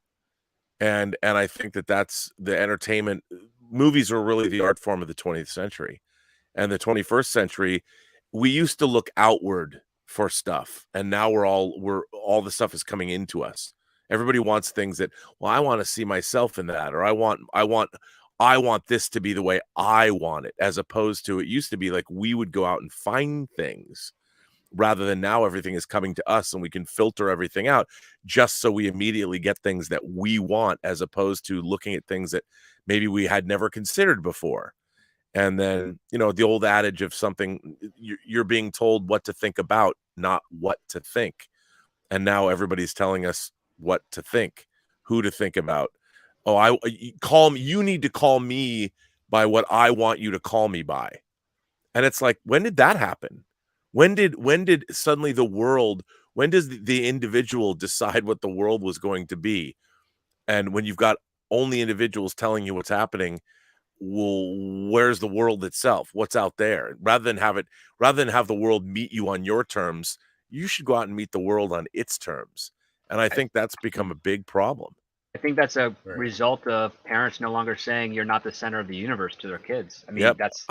and I think that's the entertainment. Movies are really the art form of the 20th century, and the 21st century. We used to look outward for stuff, and now all the stuff is coming into us. Everybody wants things that, well, I want to see myself in that, or I want this to be the way I want it, as opposed to, it used to be like we would go out and find things, rather than now everything is coming to us and we can filter everything out just so we immediately get things that we want, as opposed to looking at things that maybe we had never considered before. And then, the old adage of something, you're being told what to think about, not what to think. And now everybody's telling us what to think, who to think about. Oh, you need to call me by what I want you to call me by. And it's like, when did that happen? When did suddenly when does the individual decide what the world was going to be? And when you've got only individuals telling you what's happening, well, where's the world itself? What's out there? Rather than have the world meet you on your terms, you should go out and meet the world on its terms. And I think that's become a big problem. I think that's a Right. result of parents no longer saying you're not the center of the universe to their kids. I mean, Yep. that's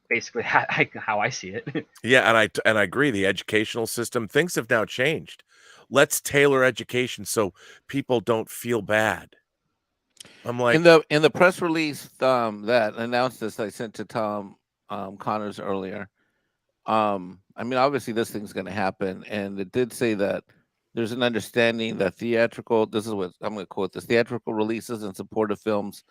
basically how I see it. Yeah, and I agree. The educational system, things have now changed. Let's tailor education so people don't feel bad. I'm like, In the press release that announced this, I sent to Tom Connors earlier. I mean, obviously this thing's going to happen, and it did say that there's an understanding that theatrical. This is what I'm going to quote: "This theatrical releases and supportive films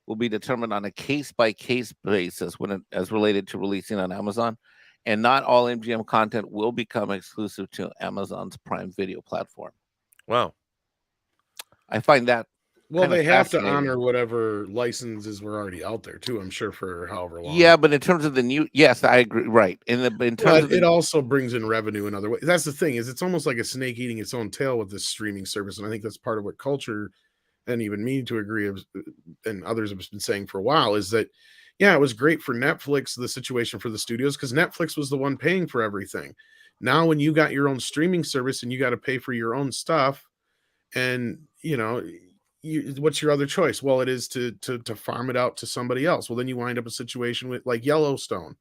will be determined on a case-by-case basis as related to releasing on Amazon, and not all MGM content will become exclusive to Amazon's Prime Video platform." wow. I find that Well, kind of they have to fascinating. honor whatever licenses were already out there too, I'm sure, for however long. Yeah, but in terms of the new, yes, I agree. Right. In terms But of it also brings in revenue in other ways. That's the thing, is it's almost like a snake eating its own tail with this streaming service. And I think that's part of what culture, and even me to agree, and others have been saying for a while, is that, yeah, it was great for Netflix, the situation for the studios, because Netflix was the one paying for everything. Now, when you got your own streaming service and you got to pay for your own stuff, and what's your other choice? Well, it is to farm it out to somebody else. Well, then you wind up a situation with like Yellowstone,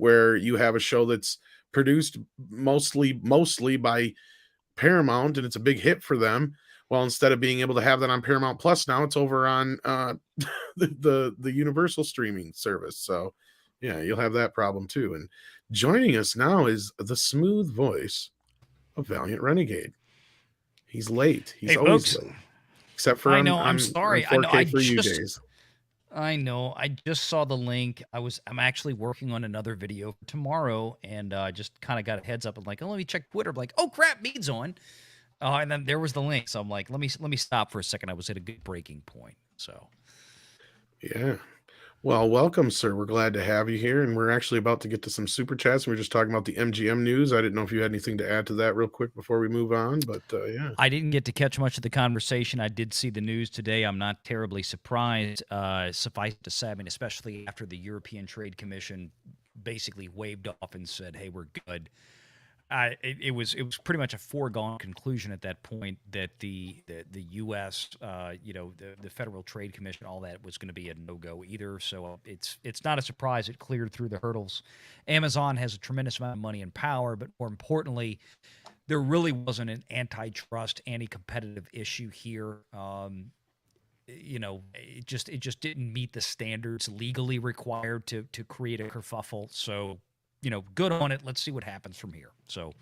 where you have a show that's produced mostly by Paramount and it's a big hit for them. Well, instead of being able to have that on Paramount Plus, now it's over on the Universal streaming service. So yeah, you'll have that problem too. And joining us now is the smooth voice of Valiant Renegade. He's late. He's always late. Except for I'm sorry. on 4K for you days. I know. I just saw the link. I'm actually working on another video for tomorrow, and just kind of got a heads up. I'm like, oh, let me check Twitter. I'm like, oh crap, MEAD's on. And then there was the link. So I'm like, let me stop for a second. I was at a good breaking point. So yeah. Well, welcome, sir. We're glad to have you here, and we're actually about to get to some super chats. We were just talking about the MGM news. I didn't know if you had anything to add to that real quick before we move on, but yeah. I didn't get to catch much of the conversation. I did see the news today. I'm not terribly surprised. Suffice to say, I mean, especially after the European Trade Commission basically waved off and said, "Hey, we're good." It was pretty much a foregone conclusion at that point that the U.S. The Federal Trade Commission, all that was going to be a no-go either. So it's not a surprise it cleared through the hurdles. Amazon has a tremendous amount of money and power, but more importantly, there really wasn't an antitrust, anti-competitive issue here. It just didn't meet the standards legally required to create a kerfuffle. So, good on it. Let's see what happens from here. So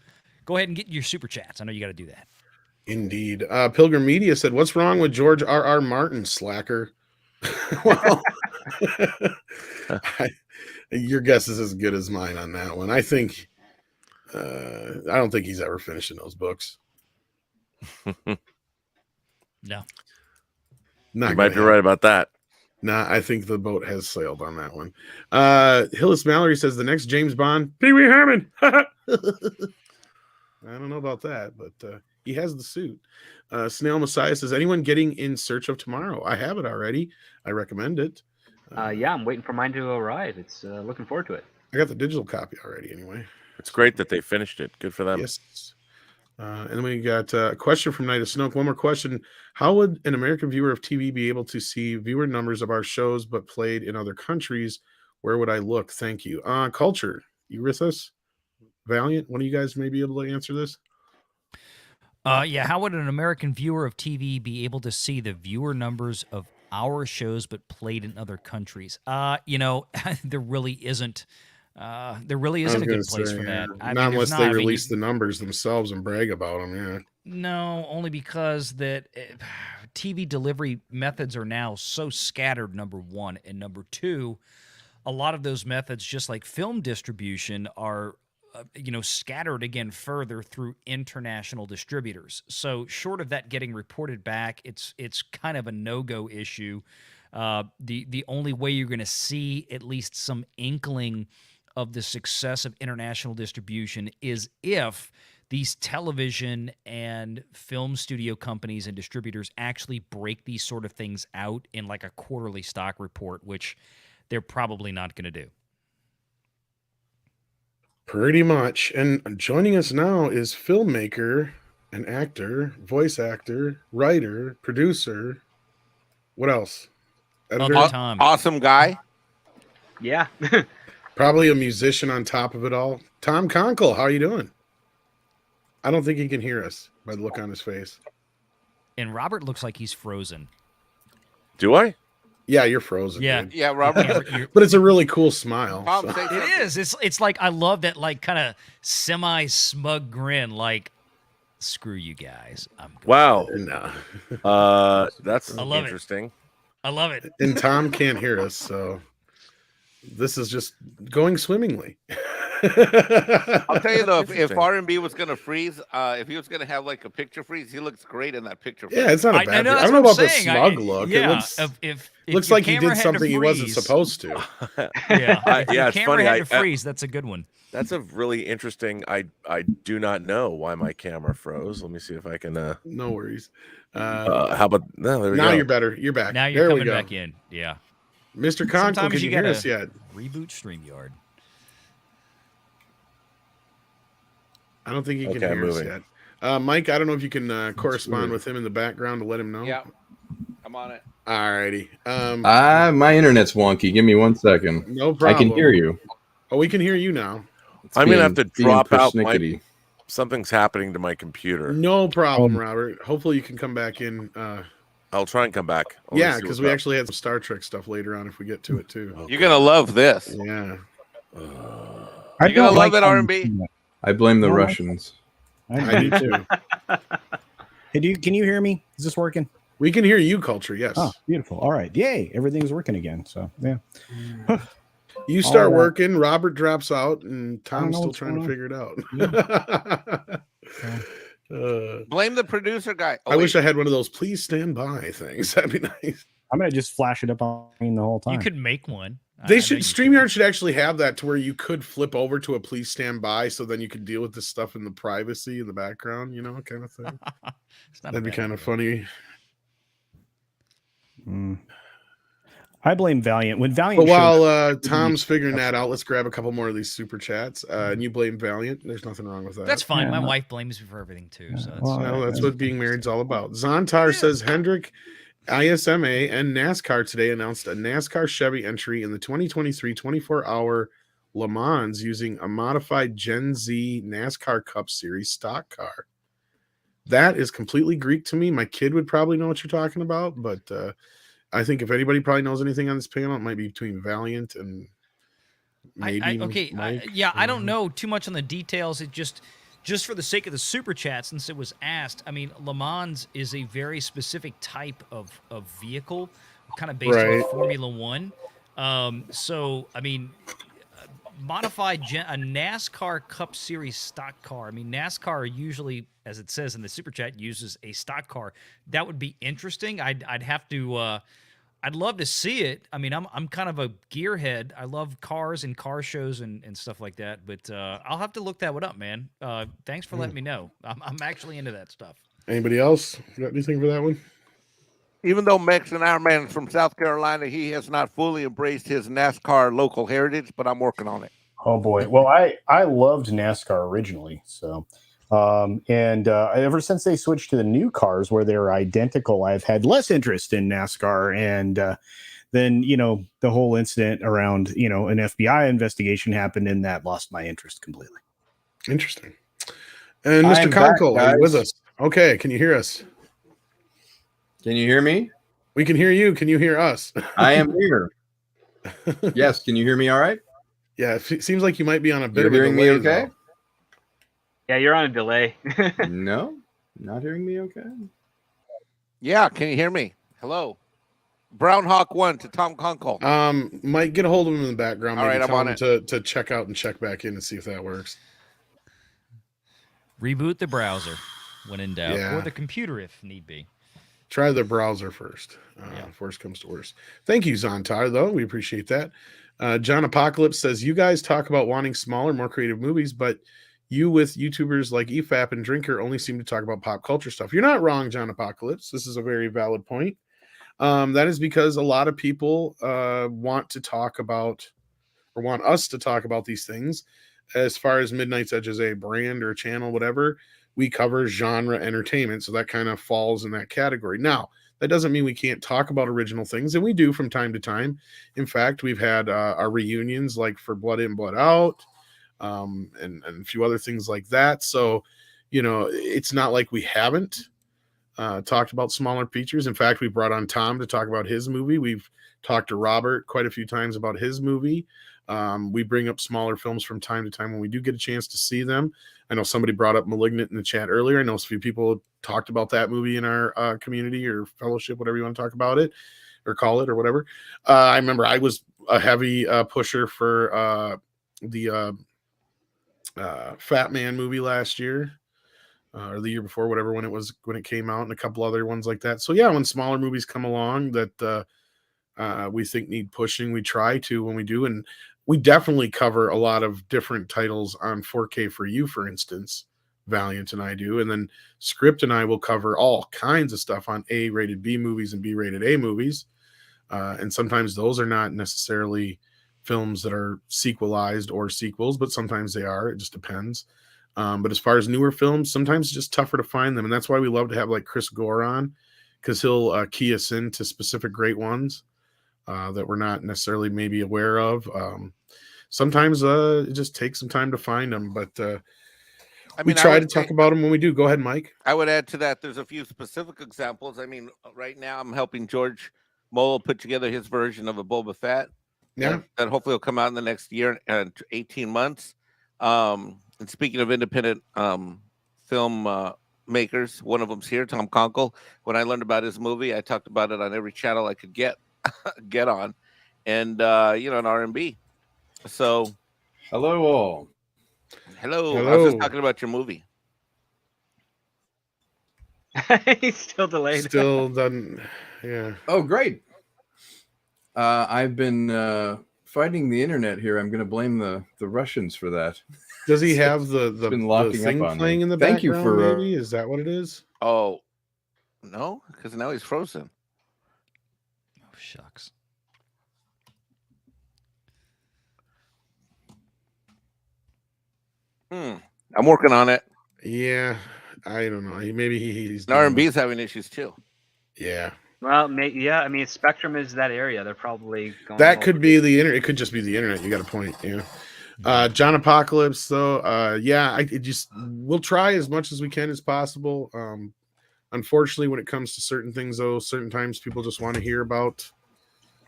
go ahead and get your super chats. I know you got to do that. Indeed. Pilgrim Media said, what's wrong with George R.R. Martin, slacker? Well, your guess is as good as mine on that one. I think, I don't think he's ever finishing those books. No. You might be right about that. Nah, I think the boat has sailed on that one. Hillis Mallory says the next James Bond, Pee Wee Herman. I don't know about that, but he has the suit. Snail Messiah says, anyone getting In Search of Tomorrow? I have it already. I recommend it. Yeah, I'm waiting for mine to arrive. It's looking forward to it. I got the digital copy already anyway. It's great that they finished it. Good for them. Yes. And then we got a question from Night of Snoke. One more question. How would an American viewer of TV be able to see viewer numbers of our shows but played in other countries? Where would I look? Thank you. Culture, you with us? Valiant, one of you guys may be able to answer this? Yeah, how would an American viewer of TV be able to see the viewer numbers of our shows but played in other countries? There really isn't. There really isn't a good place for that. Not unless they release the numbers themselves and brag about them. Yeah. No, only because that TV delivery methods are now so scattered. Number one, and number two, a lot of those methods, just like film distribution, are scattered again further through international distributors. So short of that getting reported back, it's kind of a no-go issue. The only way you're going to see at least some inkling of the success of international distribution is if these television and film studio companies and distributors actually break these sort of things out in like a quarterly stock report, which they're probably not going to do. Pretty much. And joining us now is filmmaker, an actor, voice actor, writer, producer. What else? Editor? Awesome guy. Yeah. Probably a musician on top of it all. Tom Conkle, how are you doing? I don't think he can hear us by the look on his face. And Robert looks like he's frozen. Do I? Yeah, you're frozen. Yeah, dude. Yeah, Robert. But it's a really cool smile. Tom, so. say something. It is. It's like I love that like kind of semi-smug grin. Like, screw you guys. I'm good. Wow. No. That's I love interesting. I love it. And Tom can't hear us, so this is just going swimmingly. I'll tell you though, if R&B was gonna freeze, if he was gonna have like a picture freeze, he looks great in that picture. Yeah, it's not a bad. I don't know about the smug look. Yeah, it looks, if looks like he did something he wasn't supposed to. Yeah, yeah, it's funny. Had to freeze. That's a good one. That's a really interesting. I do not know why my camera froze. Let me see if I can. No worries. How about no? There we now go. you're better. You're back. Now you're there coming back in. Yeah. Mr. Conkle, can you hear us yet? Reboot StreamYard. I don't think he can hear us yet. Mike, I don't know if you can correspond with him in the background to let him know. Yeah, I'm on it. All righty. My internet's wonky. Give me 1 second. No problem. I can hear you. Oh, we can hear you now. I'm gonna have to drop out. persnickety. Something's happening to my computer. No problem, Robert. Hopefully you can come back in. I'll try and come back. Yeah, because we actually had some Star Trek stuff later on if we get to it too. You're gonna love this. Yeah. You're gonna love it, R&B. I blame the Russians. I do too. Hey, can you hear me? Is this working? We can hear you, Culture. Yes. Oh, beautiful. All right. Yay. Everything's working again. So, yeah. You start All right. working, Robert drops out, and Tom's know still what's trying to going figure it out. Blame the producer guy. Oh, I wish I had one of those please stand by things. That'd be nice. I'm going to just flash it up on the whole time. You could make one. They should StreamYard should actually have that to where you could flip over to a please stand by, so then you could deal with this stuff in the privacy in the background, kind of thing. That'd be kind of funny. I blame Valiant. When Valiant, but while Tom's figuring that out, let's grab a couple more of these super chats. And you blame Valiant. There's nothing wrong with that. That's fine. Yeah, My no. wife blames me for everything too. So that's, Well, that's what being married's all about. Zontar says Hendrick, ISMA, and NASCAR today announced a NASCAR Chevy entry in the 2023 24-hour Le Mans using a modified Gen Z NASCAR Cup Series stock car. That is completely Greek to me. My kid would probably know what you're talking about, but I think if anybody probably knows anything on this panel, it might be between Valiant and maybe Mike. I don't know too much on the details. It just for the sake of the super chat, since it was asked, I mean, Le Mans is a very specific type of vehicle, kind of based on Formula One. So, I mean, modified a NASCAR Cup Series stock car. I mean, NASCAR usually, as it says in the super chat, uses a stock car. That would be interesting. I'd have to. I'd love to see it. I mean, I'm kind of a gearhead. I love cars and car shows and stuff like that. But I'll have to look that one up, man. Thanks for letting me know. I'm actually into that stuff. Anybody else got anything for that one? Even though Mex and Iron Man is from South Carolina, he has not fully embraced his NASCAR local heritage, but I'm working on it. Oh boy. Well, I loved NASCAR originally. So, ever since they switched to the new cars where they're identical, I've had less interest in NASCAR. And then, the whole incident around, an FBI investigation happened, and that lost my interest completely. Interesting. And Mr. Conkle, are you with us? Okay. Can you hear us? Can you hear me? We can hear you. Can you hear us? I am here. Yes. Can you hear me all right? Yeah. It seems like you might be on a bit You're of a hearing me delay, okay? though. Yeah, you're on a delay. No, not hearing me okay. Yeah, can you hear me? Hello. Brown Hawk 1 to Tom Conkle. Mike, get a hold of him in the background. All Maybe right, I'm tell on him to check out and check back in and see if that works. Reboot the browser when in doubt, Yeah. or the computer if need be. Try the browser first. If worst comes to worst. Thank you, Zontar, though. We appreciate that. John Apocalypse says, you guys talk about wanting smaller, more creative movies, but you with YouTubers like EFAP and Drinker only seem to talk about pop culture stuff. You're not wrong, John Apocalypse. This is a very valid point. That is because a lot of people want to talk about, or want us to talk about these things. As far as Midnight's Edge as a brand or a channel, whatever, we cover genre entertainment. So that kind of falls in that category. Now, that doesn't mean we can't talk about original things, and we do from time to time. In fact, we've had our reunions like for Blood In, Blood Out, and a few other things like that. So, it's not like we haven't talked about smaller features. In fact, we brought on Tom to talk about his movie. We've talked to Robert quite a few times about his movie. We bring up smaller films from time to time when we do get a chance to see them. I know somebody brought up Malignant in the chat earlier. I know a few people talked about that movie in our community or fellowship, whatever you want to talk about it or call it or whatever. I remember I was a heavy pusher for the Fat Man movie last year. Or the year before, whatever, when it came out, and a couple other ones like that. So yeah, when smaller movies come along that we think need pushing, we try to when we do, and we definitely cover a lot of different titles on 4K for you, for instance. Valiant and I do, and then Script and I will cover all kinds of stuff on A-rated B movies and B-rated A movies, and sometimes those are not necessarily films that are sequelized or sequels, but sometimes they are. It just depends. But as far as newer films, sometimes it's just tougher to find them. And that's why we love to have like Chris Gore on, because he'll key us into specific great ones that we're not necessarily maybe aware of. sometimes it just takes some time to find them. But I we mean, I try to would talk say- about them when we do. Go ahead, Mike. I would add to that. There's a few specific examples. I mean, right now I'm helping George Molo put together his version of a Boba Fett. Yeah. That hopefully will come out in the next year and 18 months. And speaking of independent film makers, one of them's here, Tom Conkle. When I learned about his movie, I talked about it on every channel I could get on, and an R&B. So, Hello, all. hello. I was Hello. just talking about your movie. He's still delayed. Still done. Yeah. Oh, great. I've been fighting the internet here. I'm going to blame the Russians for that. Does he have the been locking thing up on me. playing in the Thank you background? for, Maybe is that what it is? Oh, no, because now he's frozen. Oh, shucks. I'm working on it. Yeah, I don't know. Maybe he's And R&B is having issues too. Yeah, Well, yeah. I mean, Spectrum is that area. They're probably going. that could be the internet. It could just be the internet. You got a point. Yeah. John Apocalypse, though. Yeah, we'll try as much as we can as possible. Unfortunately, when it comes to certain things, though, certain times people just want to hear about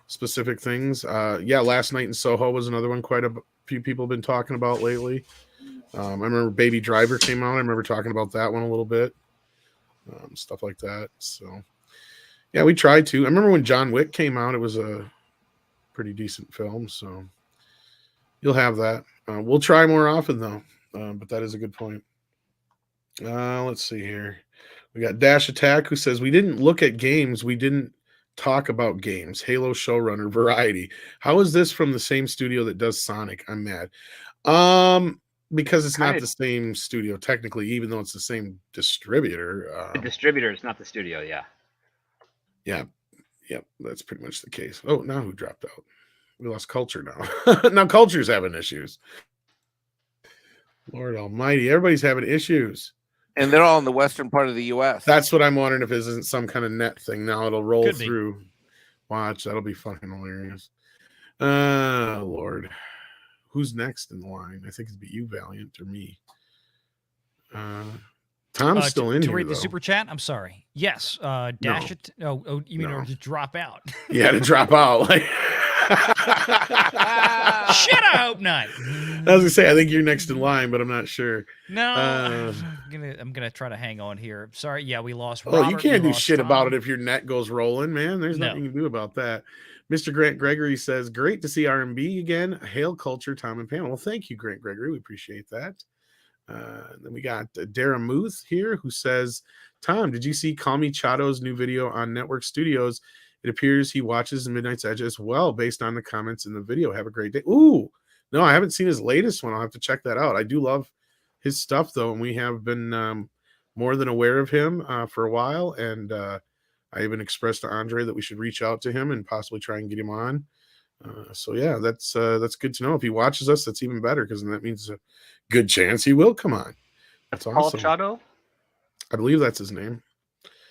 specific things. Yeah, Last Night in Soho was another one. Quite a few people have been talking about lately. I remember Baby Driver came out. I remember talking about that one a little bit. Stuff like that. So, yeah, we tried to. I remember when John Wick came out, it was a pretty decent film. So, you'll have that. We'll try more often, though. But that is a good point. Let's see here. We got Dash Attack, who says, we didn't look at games. We didn't talk about games. Halo showrunner, Variety. How is this from the same studio that does Sonic? I'm mad. Because it's not the same studio, technically, even though it's the same distributor. The distributor is not the studio, yeah. Yeah. Yep, that's pretty much the case. Oh, now who dropped out? We lost Culture now. Now Culture's having issues. Lord almighty, everybody's having issues. And they're all in the western part of the U.S. That's what I'm wondering, if this isn't some kind of net thing. Now it'll roll Could be. through. Watch, that'll be fucking hilarious. Lord. Who's next in the line? I think it'd be you, Valiant, or me. Tom's still in to here, read the though. super chat. I'm sorry. Yes. Dash it. Oh, you mean No. or to drop out? Yeah, to drop out. Like, Shit, I hope not. I was gonna say, I think you're next in line, but I'm not sure. No, I'm gonna try to hang on here. Sorry, yeah, we lost. Oh, you Robert, can't we do lost shit about Tom. it if your net goes rolling, man. There's No. nothing you can do about that. Mr. Grant Gregory says, great to see R&B again. Hail Culture, Tom and Pam. Well, thank you, Grant Gregory. We appreciate that. Then we got Dara Muth here, who says, Tom, did you see Call Me Chato's new video on Network Studios? It appears he watches Midnight's Edge as well, based on the comments in the video. Have a great day. Ooh, no, I haven't seen his latest one. I'll have to check that out. I do love his stuff, though, and we have been more than aware of him for a while, and I even expressed to Andre that we should reach out to him and possibly try and get him on. So yeah, that's good to know. If he watches us, that's even better, because that means a good chance he will come on. That's Paul awesome. Chato? I believe that's his name.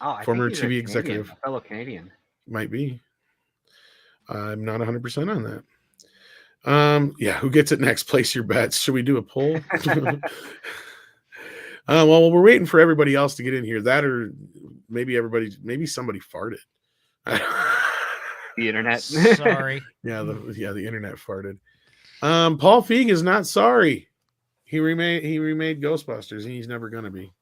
Oh, I Former think he's a TV Canadian, executive. a fellow Canadian. Might be. I'm not 100% on that. Yeah, who gets it next? Place your bets. Should we do a poll? Well, we're waiting for everybody else to get in here. That, or maybe somebody farted. The internet. Sorry. Yeah, the internet farted. Paul Feig is not sorry. He remade Ghostbusters, and he's never gonna be.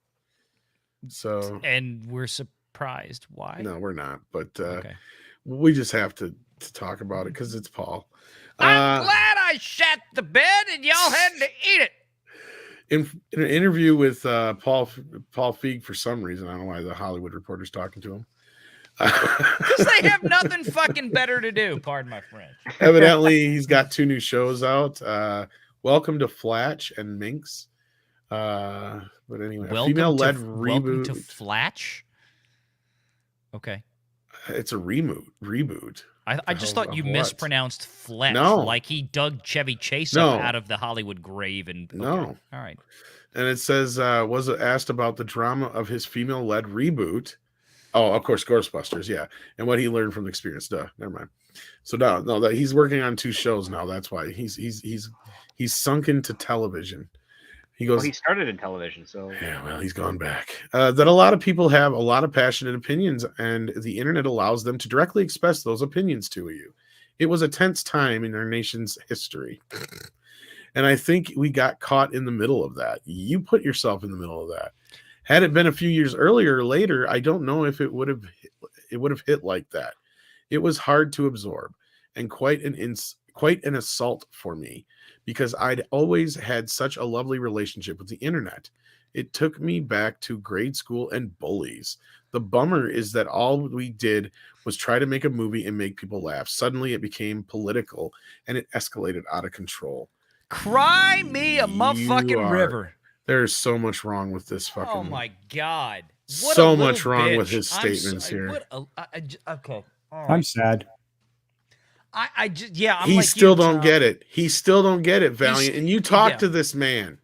So, And we're surprised. Why? no, we're not. But Okay. we just have to talk about it because it's Paul. I'm glad I shat the bed and y'all had to eat it. In an interview with Paul Feig, for some reason, I don't know why the Hollywood Reporter's talking to him. Because they have nothing fucking better to do. Pardon my French. Evidently, he's got 2 new shows out. Welcome to Flatch and Minx. But anyway, a female-led Welcome to reboot. Flatch. Okay. It's a reboot. I just thought you Of what? mispronounced Fletch. No. Like he dug Chevy Chase No. up out of the Hollywood grave. And okay. No. All right. And it says, was asked about the drama of his female-led reboot Oh, of course, Ghostbusters, yeah, and what he learned from the experience. Duh, never mind. So no, that he's working on 2 shows now. That's why he's sunk into television. He goes. Well, he started in television, so Yeah, well, he's gone back. That a lot of people have a lot of passionate opinions, and the internet allows them to directly express those opinions to you. It was a tense time in our nation's history. And I think we got caught in the middle of that. You put yourself in the middle of that. Had it been a few years earlier or later, I don't know if it would have hit like that. It was hard to absorb and quite an assault for me, because I'd always had such a lovely relationship with the internet. It took me back to grade school and bullies. The bummer is that all we did was try to make a movie and make people laugh. Suddenly it became political and it escalated out of control. Cry me a motherfucking river. There's so much wrong with this fucking. Oh my God. So much wrong with his statements here. Okay. I'm sad. I just, yeah. I'm he like still you, don't Tom. get it. He still don't get it, Valiant. And you talk to this man.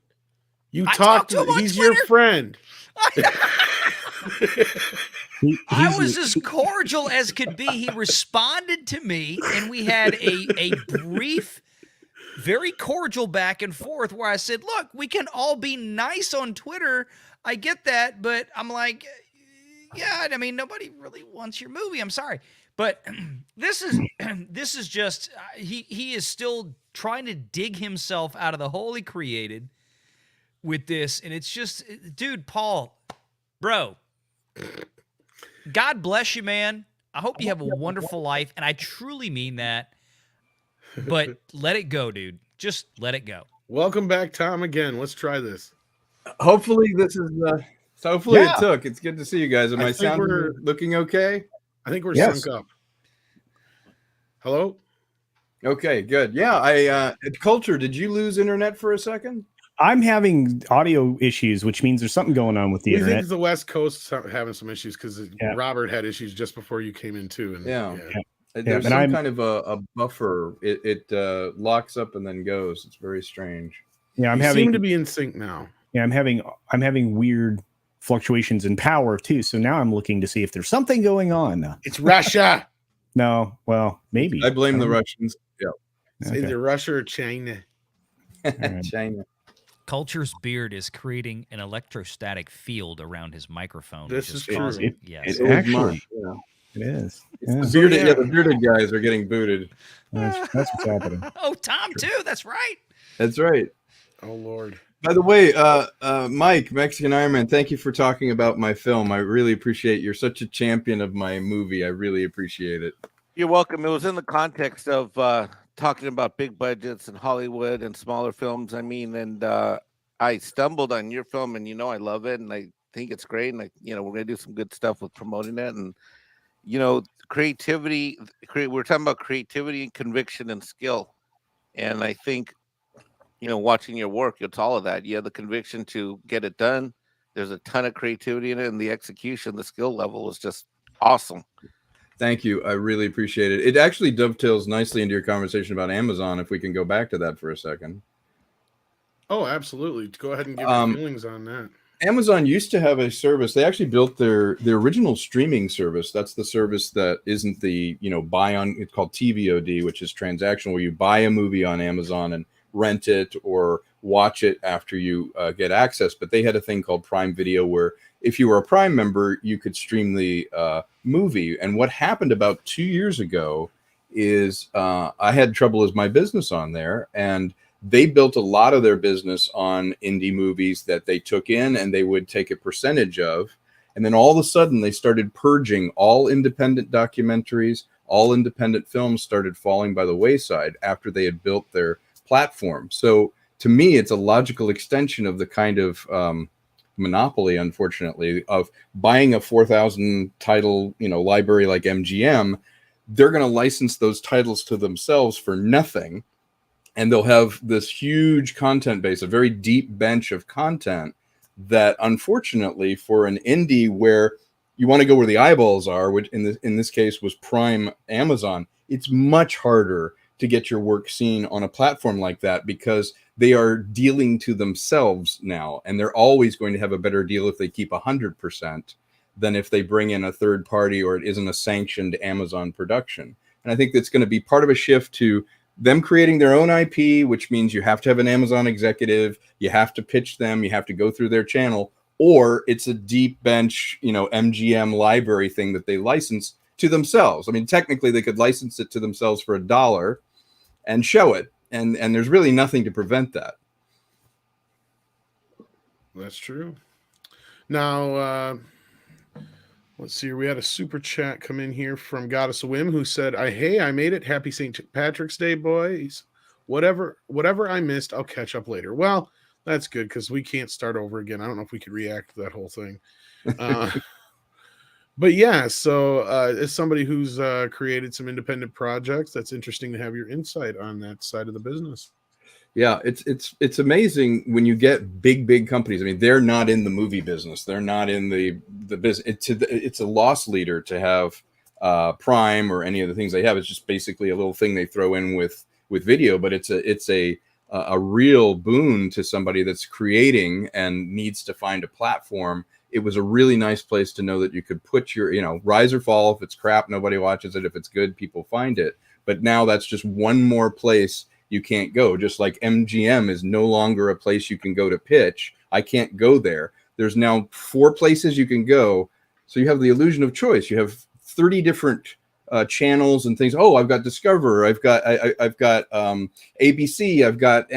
You talk to him. He's your friend. I was as cordial as could be. He responded to me, and we had a brief, very cordial back and forth where I said, look, we can all be nice on Twitter. I get that, but I'm like, yeah, I mean, nobody really wants your movie. I'm sorry. But this is just, he is still trying to dig himself out of the hole he created with this. And it's just, dude, Paul, bro, God bless you, man. I hope you have a wonderful life. And I truly mean that. But let it go, dude. Just let it go. Welcome back, Tom, again. Let's try this. Hopefully this is hopefully it took. It's good to see you guys. Am I sounding looking okay? I think we're sunk up. Hello? Okay, good. Yeah, Culture, did you lose internet for a second? I'm having audio issues, which means there's something going on with the internet. I think the West Coast having some issues because Robert had issues just before you came in too. And there's some kind of a buffer. It locks up and then goes. It's very strange. Yeah, you seem to be in sync now. Yeah, I'm having weird fluctuations in power too. So now I'm looking to see if there's something going on. It's Russia. No, well, maybe. I blame the Russians. Yeah. It's either Russia or China. China. Culture's beard is creating an electrostatic field around his microphone. This is true. It actually, it is. The bearded guys are getting booted. That's what's happening. Oh, Tom too. That's right. That's right. Oh Lord. By the way, Mike, Mexican Iron Man, thank you for talking about my film. I really appreciate you're such a champion of my movie. I really appreciate it. You're welcome. It was in the context of talking about big budgets and Hollywood and smaller films. I mean, and I stumbled on your film, and I love it, and I think it's great. And we're gonna do some good stuff with promoting it, and creativity. We're talking about creativity and conviction and skill, and I think. Watching your work, it's all of that. You have the conviction to get it done. There's a ton of creativity in it, and the execution, the skill level is just awesome. Thank you. I really appreciate it. It actually dovetails nicely into your conversation about Amazon, if we can go back to that for a second. Oh, absolutely. Go ahead and give your feelings on that. Amazon used to have a service. They actually built their original streaming service. That's the service that isn't the, buy on, it's called TVOD, which is transactional, where you buy a movie on Amazon and rent it or watch it after you get access. But they had a thing called Prime Video, where if you were a Prime member, you could stream the movie. And what happened about 2 years ago is I had trouble as my business on there, and they built a lot of their business on indie movies that they took in and they would take a percentage of. And then all of a sudden they started purging all independent documentaries, all independent films started falling by the wayside after they had built their platform. So to me, it's a logical extension of the kind of monopoly, unfortunately, of buying a 4,000 title, library like MGM. They're going to license those titles to themselves for nothing. And they'll have this huge content base, a very deep bench of content that, unfortunately, for an indie where you want to go where the eyeballs are, which in this case was Prime Amazon, it's much harder to get your work seen on a platform like that, because they are dealing to themselves now, and they're always going to have a better deal if they keep 100% than if they bring in a third party or it isn't a sanctioned Amazon production. And I think that's going to be part of a shift to them creating their own IP, which means you have to have an Amazon executive, you have to pitch them, you have to go through their channel, or it's a deep bench, MGM library thing that they license to themselves. I mean, technically they could license it to themselves for $1 and show it. And there's really nothing to prevent that. That's true. Now, let's see here. We had a super chat come in here from Goddess of Whim who said, hey, I made it. Happy St. Patrick's Day, boys. Whatever I missed, I'll catch up later. Well, that's good because we can't start over again. I don't know if we could react to that whole thing. But yeah, so as somebody who's created some independent projects, that's interesting to have your insight on that side of the business. Yeah, it's amazing when you get big companies. I mean, they're not in the movie business. They're not in the business. It's a loss leader to have Prime or any of the things they have. It's just basically a little thing they throw in with video, but it's a real boon to somebody that's creating and needs to find a platform. It was a really nice place to know that you could put your, rise or fall. If it's crap, nobody watches it. If it's good, people find it. But now that's just one more place you can't go. Just like MGM is no longer a place you can go to pitch. I can't go there. There's now 4 places you can go. So you have the illusion of choice. You have 30 different channels and things. Oh, I've got Discover. I've got ABC. I've got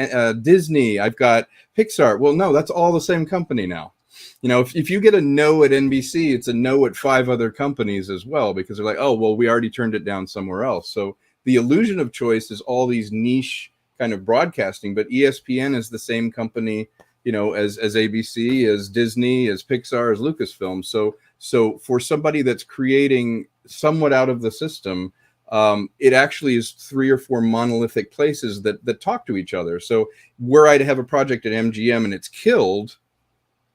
Disney. I've got Pixar. Well, no, that's all the same company now. If you get a no at NBC, it's a no at 5 other companies as well, because they're like, oh, well, we already turned it down somewhere else. So the illusion of choice is all these niche kind of broadcasting, but ESPN is the same company, as ABC, as Disney, as Pixar, as Lucasfilm. So for somebody that's creating somewhat out of the system, it actually is 3 or 4 monolithic places that talk to each other. So were I to have a project at MGM and it's killed,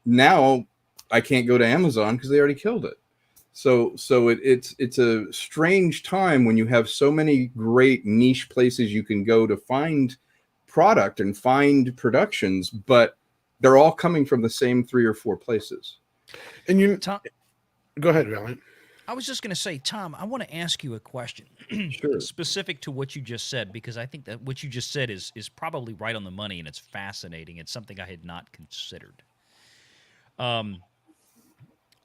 now I can't go to Amazon because they already killed it. So it's a strange time when you have so many great niche places you can go to find product and find productions, but they're all coming from the same 3 or 4 places. And Tom, go ahead, Valiant. I was just going to say, Tom, I want to ask you a question Sure. specific to what you just said, because I think that what you just said is probably right on the money, and it's fascinating. It's something I had not considered.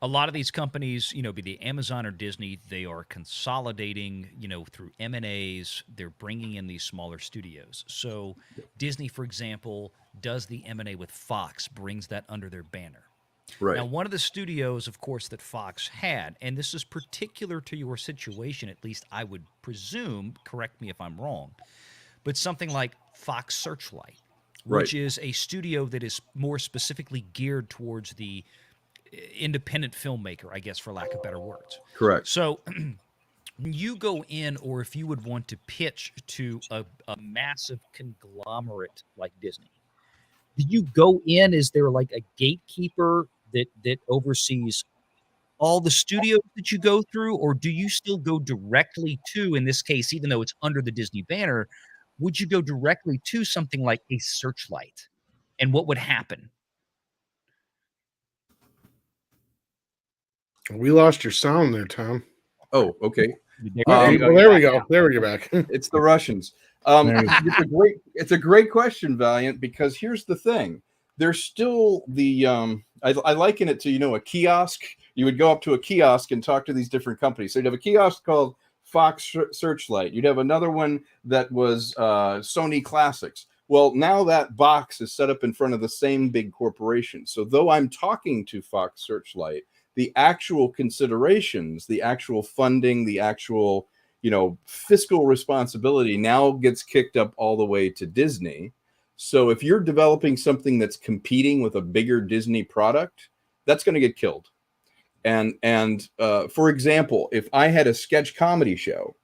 A lot of these companies, be the Amazon or Disney, they are consolidating, through M&As. They're bringing in these smaller studios. So Disney, for example, does the M&A with Fox, brings that under their banner. Right. Now, one of the studios, of course, that Fox had, and this is particular to your situation, at least I would presume, correct me if I'm wrong, but something like Fox Searchlight, which is a studio that is more specifically geared towards the independent filmmaker, I guess, for lack of better words. Correct. So when you go in, or if you would want to pitch to a massive conglomerate like Disney, do you go in? Is there like a gatekeeper that oversees all the studios that you go through, or do you still go directly to, in this case, even though it's under the Disney banner, would you go directly to something like a Searchlight? And what would happen? We lost your sound there, Tom. Oh, okay. Well, there we go. There we go back. It's the Russians. It's a great question, Valiant, because here's the thing. There's still the I liken it to, a kiosk. You would go up to a kiosk and talk to these different companies. So you'd have a kiosk called Fox Searchlight. You'd have another one that was Sony Classics. Well, now that box is set up in front of the same big corporation. So though I'm talking to Fox Searchlight, the actual considerations, the actual funding, the actual, fiscal responsibility now gets kicked up all the way to Disney. So if you're developing something that's competing with a bigger Disney product, that's going to get killed. And for example, if I had a sketch comedy show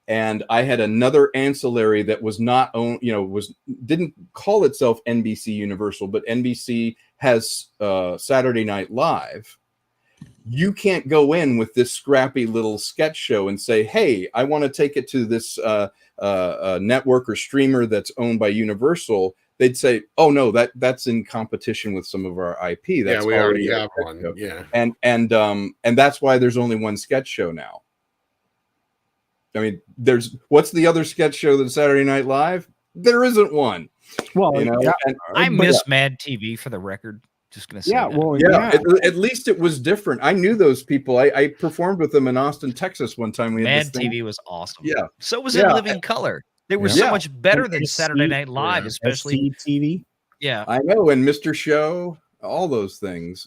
and I had another ancillary that was not owned, didn't call itself NBC Universal, but NBC has Saturday Night Live, you can't go in with this scrappy little sketch show and say, hey, I want to take it to this network or streamer that's owned by Universal. they'd say, "Oh no, that's in competition with some of our IP." That's we already a have sketch one. show." Yeah. And that's why there's only one sketch show now. I mean, what's the other sketch show than Saturday Night Live? There isn't one. Well, you know, yeah, I miss Mad TV, for the record. Just gonna say yeah, that. well, yeah. At least it was different. I knew those people. I performed with them in Austin, Texas one time. We had Mad this thing. TV was awesome. Yeah. So was Yeah. In Living Color. They were Yeah. so much better than SC, Saturday Night Live, especially. TV. Yeah. I know, and Mr. Show, all those things.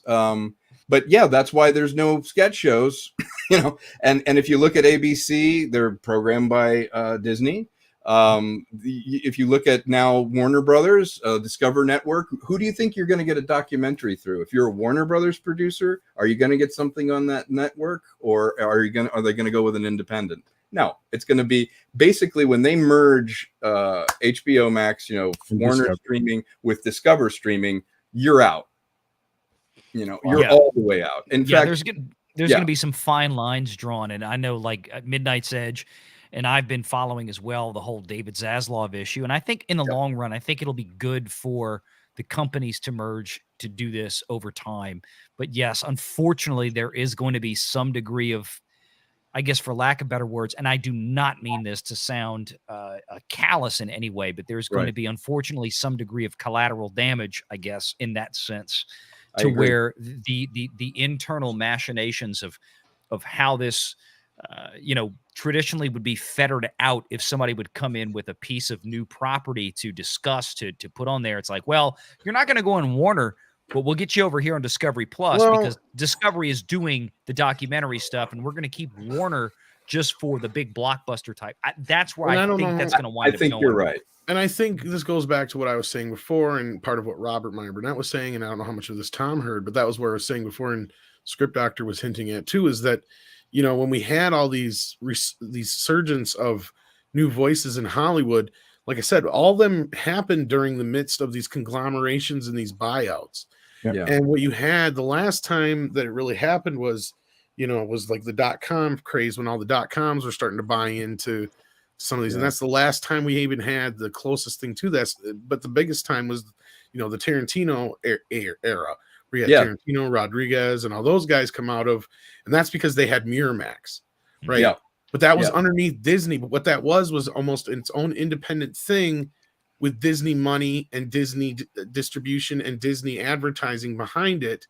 But yeah, that's why there's no sketch shows, you know. And if you look at ABC, they're programmed by Disney. If you look at now Warner Brothers, Discover Network, who do you think you're going to get a documentary through? If you're a Warner Brothers producer, are you going to get something on that network, or are they going to go with an independent? No, it's going to be basically when they merge HBO Max, you know, Warner streaming with Discover streaming, you're out. You know, you're all the way out. In fact, there's going to be some fine lines drawn, and I know, like Midnight's Edge, and I've been following as well the whole David Zaslav issue, and I think in the long run, I think it'll be good for the companies to merge to do this over time. But yes, unfortunately, there is going to be some degree of, I guess, for lack of better words, and I do not mean this to sound callous in any way, but there's going to be, unfortunately, some degree of collateral damage, I guess, in that sense, to where the internal machinations of how this, traditionally would be fettered out if somebody would come in with a piece of new property to discuss, to put on there. It's like, well, you're not going to go on Warner, but we'll get you over here on Discovery Plus because Discovery is doing the documentary stuff, and we're going to keep Warner just for the big blockbuster type. That's where I think that's going to wind up going. I think you're right. And I think this goes back to what I was saying before, and part of what Robert Meyer Burnett was saying, and I don't know how much of this Tom heard, but that was where I was saying before, and Script Doctor was hinting at too, is that, you know, when we had all these surgence of new voices in Hollywood, like I said, all of them happened during the midst of these conglomerations and these buyouts. Yeah. And what you had the last time that it really happened was, you know, it was like the .com craze when all the .coms were starting to buy into some of these. And that's the last time we even had the closest thing to this. But the biggest time was, you know, the Tarantino era. We had Tarantino, Rodriguez, and all those guys come out of, and that's because they had Miramax, right? Yeah. But that was underneath Disney. But what that was almost its own independent thing with Disney money and Disney distribution and Disney advertising behind it.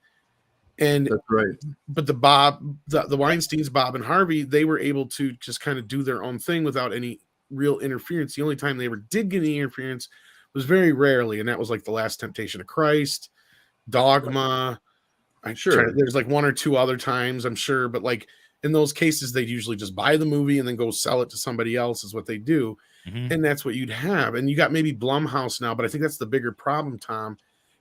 And that's right. But the Weinsteins, Bob and Harvey, they were able to just kind of do their own thing without any real interference. The only time they ever did get any interference was very rarely, and that was like The Last Temptation of Christ, Dogma. I'm sure there's like one or two other times, I'm sure, but like in those cases, they'd usually just buy the movie and then go sell it to somebody else, is what they do. And that's what you'd have. And you got maybe Blumhouse now, but I think that's the bigger problem, Tom,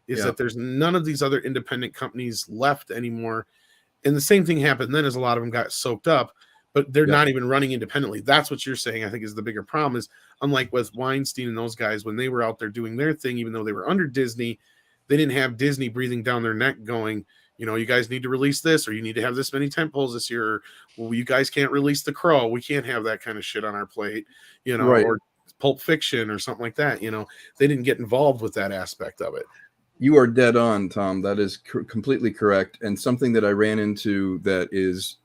is that there's none of these other independent companies left anymore. And the same thing happened then, as a lot of them got soaked up, but they're not even running independently. That's what you're saying, I think, is the bigger problem, is unlike with Weinstein and those guys, when they were out there doing their thing, even though they were under Disney, they didn't have Disney breathing down their neck going, you know, you guys need to release this, or you need to have this many tentpoles this year, or, well, you guys can't release The Crow. We can't have that kind of shit on our plate, you know, or Pulp Fiction or something like that. You know, they didn't get involved with that aspect of it. You are dead on, Tom. That is completely correct. And something that I ran into that is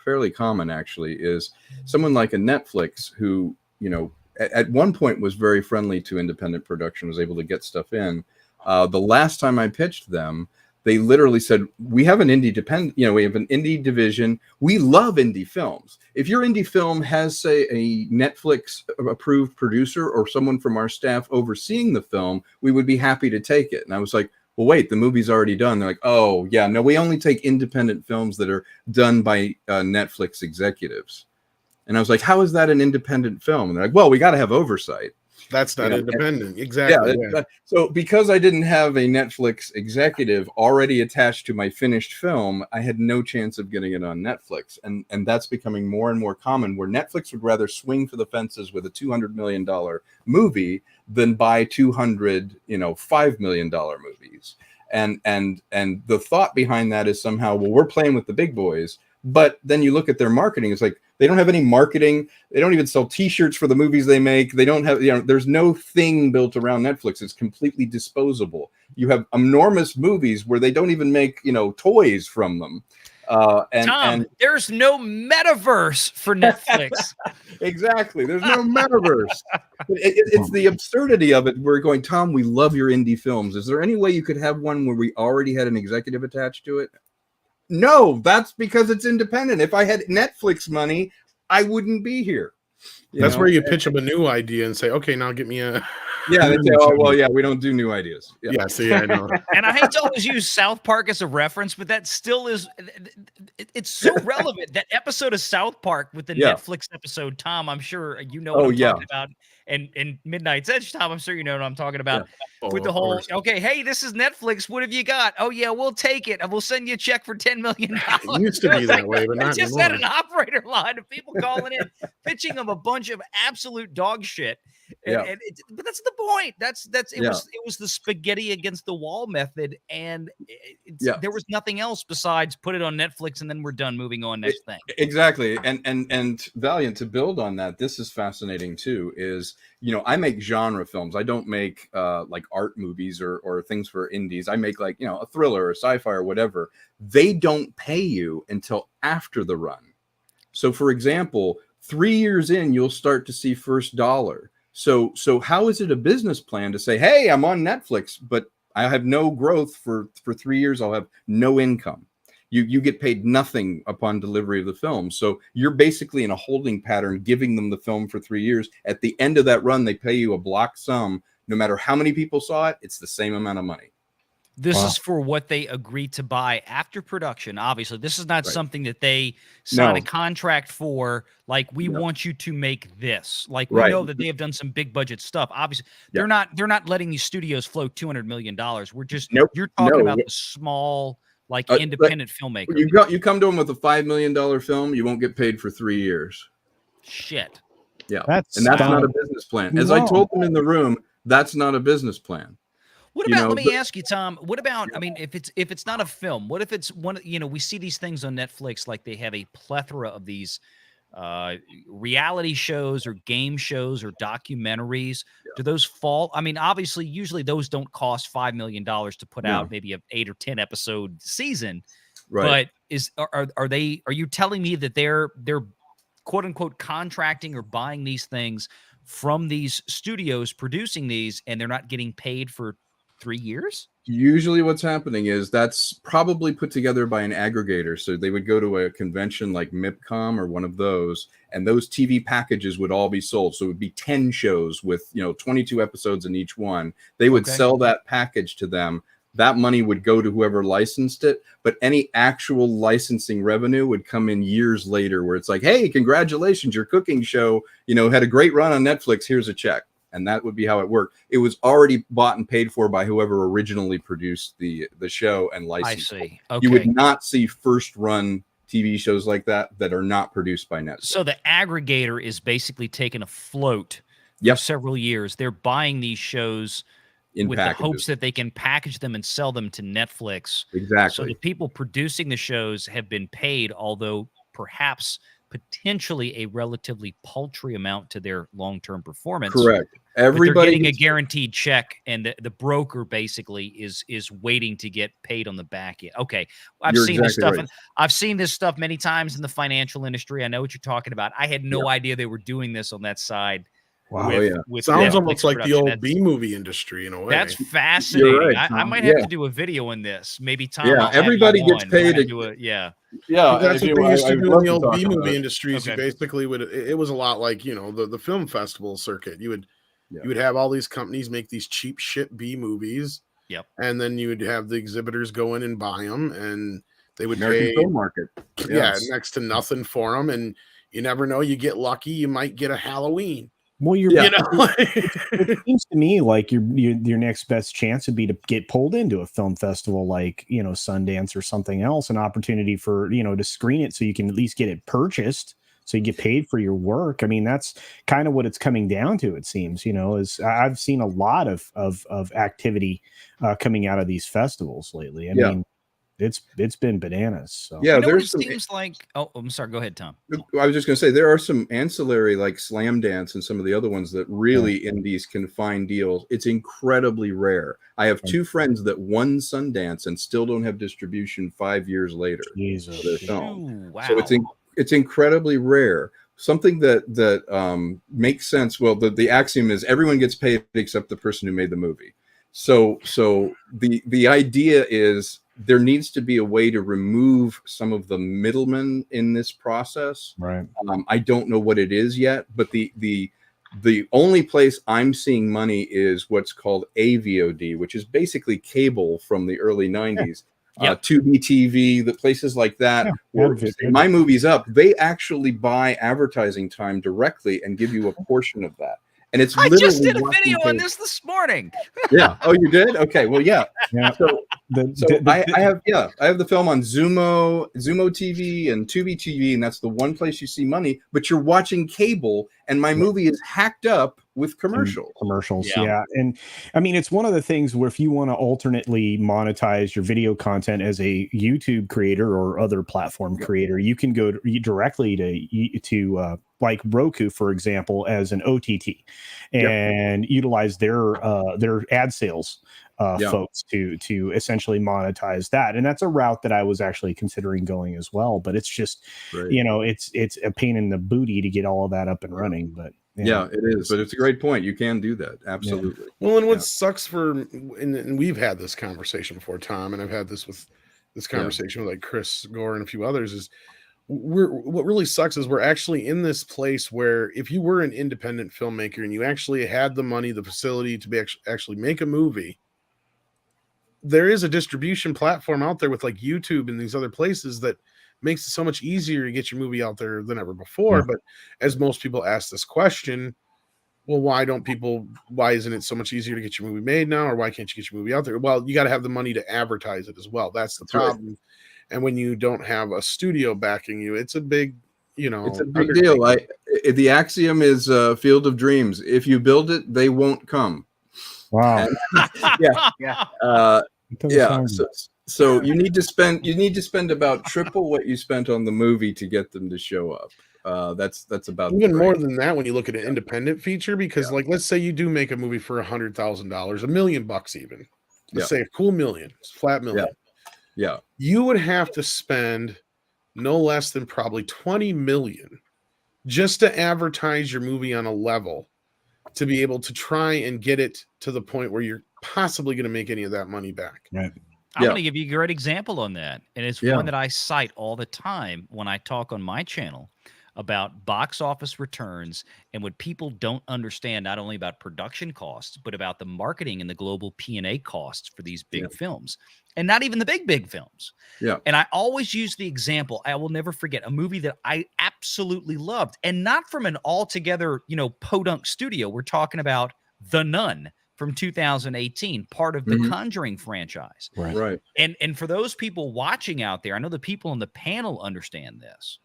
fairly common, actually, is someone like a Netflix who, you know, at one point was very friendly to independent production, was able to get stuff in. The last time I pitched them, they literally said, we have an we have an indie division. We love indie films. If your indie film has, say, a Netflix approved producer or someone from our staff overseeing the film, we would be happy to take it. And I was like, well, wait, the movie's already done. They're like, oh yeah, no, we only take independent films that are done by Netflix executives. And I was like, how is that an independent film? And they're like, well, we got to have oversight. That's not independent. Exactly. So because I didn't have a Netflix executive already attached to my finished film, I had no chance of getting it on Netflix. And that's becoming more and more common, where Netflix would rather swing for the fences with a $200 million movie than buy 200, $5 million movies. And the thought behind that is somehow, well, we're playing with the big boys, But then you look at their marketing, it's like they don't have any marketing. They don't even sell T-shirts for the movies they make. They don't have, there's no thing built around Netflix. It's completely disposable. You have enormous movies where they don't even make, toys from them. Tom, there's no metaverse for Netflix. Exactly. There's no metaverse. It's the absurdity of it. We're going, Tom, we love your indie films. Is there any way you could have one where we already had an executive attached to it? No, that's because it's independent. If I had Netflix money, I wouldn't be here. That's where you pitch them a new idea and say, okay, now get me a... Yeah, they say, oh, well, yeah, we don't do new ideas. Yeah, see, I know. And I hate to always use South Park as a reference, but that still is, it's so relevant. That episode of South Park with the Netflix episode, Tom, I'm sure you know what I'm talking about. And Midnight's Edge, Tom, I'm sure you know what I'm talking about. With the whole, okay, hey, this is Netflix. What have you got? Oh, yeah, we'll take it. And we'll send you a check for $10 million. It used to be that way, but not just anymore. had an operator line of people calling in, pitching them a bunch of absolute dog shit. And but that's the point. It was the spaghetti against the wall method, and there was nothing else besides put it on Netflix and then we're done. Moving on, next thing. Exactly, and Valiant, to build on that, this is fascinating too. Is I make genre films. I don't make like art movies or things for indies. I make like a thriller or sci-fi or whatever. They don't pay you until after the run. So, for example, 3 years in, you'll start to see first dollar. So how is it a business plan to say, hey, I'm on Netflix, but I have no growth for 3 years. I'll have no income. You get paid nothing upon delivery of the film. So you're basically in a holding pattern, giving them the film for 3 years. At the end of that run, they pay you a block sum. No matter how many people saw it, it's the same amount of money. This is for what they agreed to buy after production. Obviously, this is not something that they sign a contract for. Like, we want you to make this. Like, we know that they have done some big budget stuff. Obviously, they're not letting these studios float $200 million. We're just you're talking about the small, like, independent filmmaker. You come to them with a $5 million film, you won't get paid for 3 years. Shit. Yeah, that's not a business plan. As I told them in the room, that's not a business plan. What about, let me ask you, Tom, what about, I mean, if it's not a film, what if it's one, we see these things on Netflix, like they have a plethora of these reality shows or game shows or documentaries. Do those fall? I mean, obviously, usually those don't cost $5 million to put out maybe an 8 or 10 episode season. Right. But are you telling me that they're quote unquote contracting or buying these things from these studios producing these, and they're not getting paid for 3 years? Usually what's happening is that's probably put together by an aggregator. So they would go to a convention like MIPCOM or one of those, and those TV packages would all be sold. So it would be 10 shows with 22 episodes in each one. They would sell that package to them. That money would go to whoever licensed it, but any actual licensing revenue would come in years later, where it's like, hey, congratulations, your cooking show had a great run on Netflix, here's a check. And that would be how it worked. It was already bought and paid for by whoever originally produced the show and licensed. I see. Okay. You would not see first run TV shows like that are not produced by Netflix. So the aggregator is basically taking a float for several years. They're buying these shows with the hopes that they can package them and sell them to Netflix. Exactly. So the people producing the shows have been paid, although perhaps potentially a relatively paltry amount to their long-term performance. Correct. Everybody getting a guaranteed check, and the broker basically is waiting to get paid on the back end. Okay, I've seen this stuff. Right. I've seen this stuff many times in the financial industry. I know what you're talking about. I had no idea they were doing this on that side. Wow, with sounds almost like the old B movie industry in a way. That's fascinating. Right, I might have to do a video on this. Maybe Tom. Yeah, everybody gets paid. Yeah, that's what they used to do in the old B movie industries. You basically would. It was a lot like the film festival circuit. You would have all these companies make these cheap shit B movies. Yep. And then you would have the exhibitors go in and buy them, and they would American pay film market. Next to nothing for them. And you never know. You get lucky, you might get a Halloween. Well, it seems to me like your next best chance would be to get pulled into a film festival like Sundance or something else, an opportunity for to screen it so you can at least get it purchased, so you get paid for your work. I mean, that's kind of what it's coming down to. It seems is I've seen a lot of activity coming out of these festivals lately. I mean, it's been bananas. So Yeah, You know what there's it some. seems like? Oh, I'm sorry. Go ahead, Tom. I was just going to say there are some ancillary like Slam Dance and some of the other ones that really indies can find deals. It's incredibly rare. I have two friends that won Sundance and still don't have distribution 5 years later Jesus. for their film. Ooh, wow. So it's incredibly rare. Something that makes sense. Well, the axiom is everyone gets paid except the person who made the movie. So the idea is there needs to be a way to remove some of the middlemen in this process. Right. I don't know what it is yet, but the only place I'm seeing money is what's called AVOD, which is basically cable from the early 90s. Yep. Tubi TV, the places like that, Yeah, where good. my movie's up, they actually buy advertising time directly and give you a portion of that. And it's I literally just did a watching video on cable. this morning. Yeah. Oh, you did? Okay. Well, yeah. Yeah. So The- I have the film on Zumo TV and Tubi TV, and that's the one place you see money. But you're watching cable, and my movie is hacked up with commercials. Yeah. And I mean, it's one of the things where if you want to alternately monetize your video content as a YouTube creator or other platform creator, you can go directly to like Roku, for example, as an OTT and utilize their ad sales folks to essentially monetize that. And that's a route that I was actually considering going as well. But it's just, it's a pain in the booty to get all of that up and running. But yeah, it is. But it's a great point. You can do that. Absolutely. Well, and what sucks and we've had this conversation before, Tom, and I've had this conversation with like Chris Gore and a few others, is what really sucks is we're actually in this place where if you were an independent filmmaker and you actually had the money, the facility to be actually make a movie, there is a distribution platform out there with like YouTube and these other places that makes it so much easier to get your movie out there than ever before. But as most people ask this question, well, why isn't it so much easier to get your movie made now? Or why can't you get your movie out there? Well, you got to have the money to advertise it as well. That's the problem. Right. And when you don't have a studio backing you, it's a big, it's a big deal. The axiom is Field of Dreams. If you build it, they won't come. Wow. So you need to spend about triple what you spent on the movie to get them to show up. That's about even more than that when you look at an independent feature, because like let's say you do make a movie for $100,000, $1 million even. Let's say a cool million, flat million. Yeah. You would have to spend no less than probably 20 million just to advertise your movie on a level to be able to try and get it to the point where you're possibly going to make any of that money back. Right. I'm going to give you a great example on that. And it's one that I cite all the time when I talk on my channel about box office returns and what people don't understand, not only about production costs, but about the marketing and the global P&A costs for these big films, and not even the big films. Yeah. And I always use the example, I will never forget, a movie that I absolutely loved, and not from an altogether, podunk studio. We're talking about The Nun from 2018, part of the Conjuring franchise. Right. And for those people watching out there, I know the people on the panel understand this,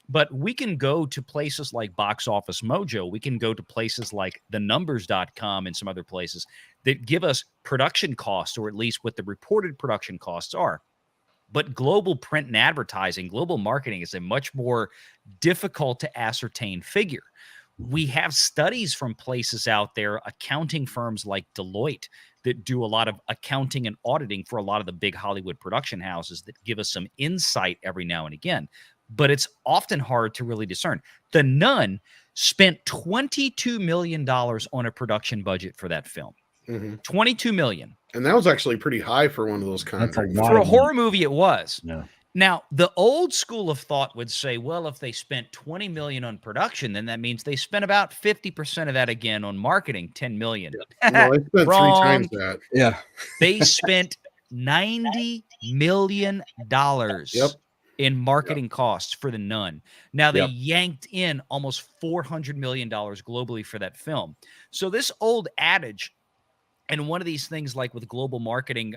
but we can go to places like Box Office Mojo. We can go to places like thenumbers.com and some other places that give us production costs, or at least what the reported production costs are. But global print and advertising, global marketing is a much more difficult to ascertain figure. We have studies from places out there, accounting firms like Deloitte, that do a lot of accounting and auditing for a lot of the big Hollywood production houses that give us some insight every now and again. But it's often hard to really discern. The Nun spent $22 million on a production budget for that film. $22 million. And that was actually pretty high for one of those contracts. For a horror movie, it was. Yeah. Now, the old school of thought would say, well, if they spent $20 million on production, then that means they spent about 50% of that again on marketing, $10 million. No, they spent Wrong. 3 times that. Yeah. They spent $90 million in marketing costs for The Nun. Now, they yanked in almost $400 million globally for that film. So this old adage, and one of these things, like with global marketing,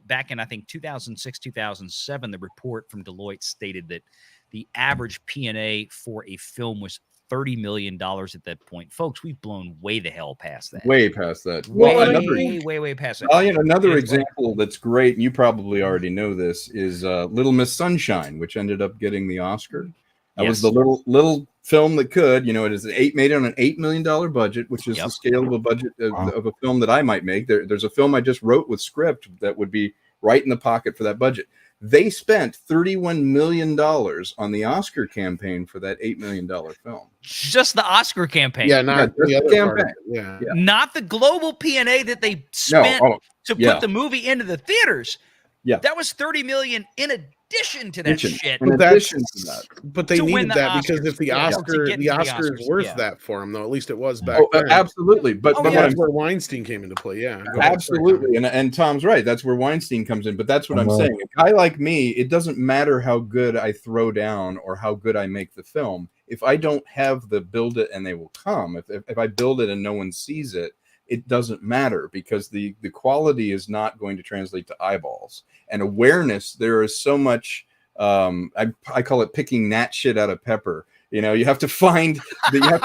back in, I think, 2006, 2007, the report from Deloitte stated that the average P&A for a film was $30 million at that point. Folks, we've blown way the hell past that. Way past that. Way past that. Another example that's great, and you probably already know this, is Little Miss Sunshine, which ended up getting the Oscar. That was the little film that could, it is made on an $8 million budget, which is the scale of a budget of a film that I might make. There's a film I just wrote with script that would be right in the pocket for that budget. They spent $31 million on the Oscar campaign for that $8 million film. Just the Oscar campaign. Yeah, not the other campaign. Yeah. Not the global P&A that they spent to put the movie into the theaters. Yeah. That was $30 million in addition to that shit. But they needed that because if the Oscar is worth that for them, though, at least it was back then. Absolutely. But that's where Weinstein came into play. Yeah, absolutely. And Tom's right. That's where Weinstein comes in. But that's what I'm saying. A guy like me, it doesn't matter how good I throw down or how good I make the film. If I don't have the build it and they will come, if I build it and no one sees it, it doesn't matter because the quality is not going to translate to eyeballs and awareness. There is so much, I call it picking gnat shit out of pepper. You have to find you have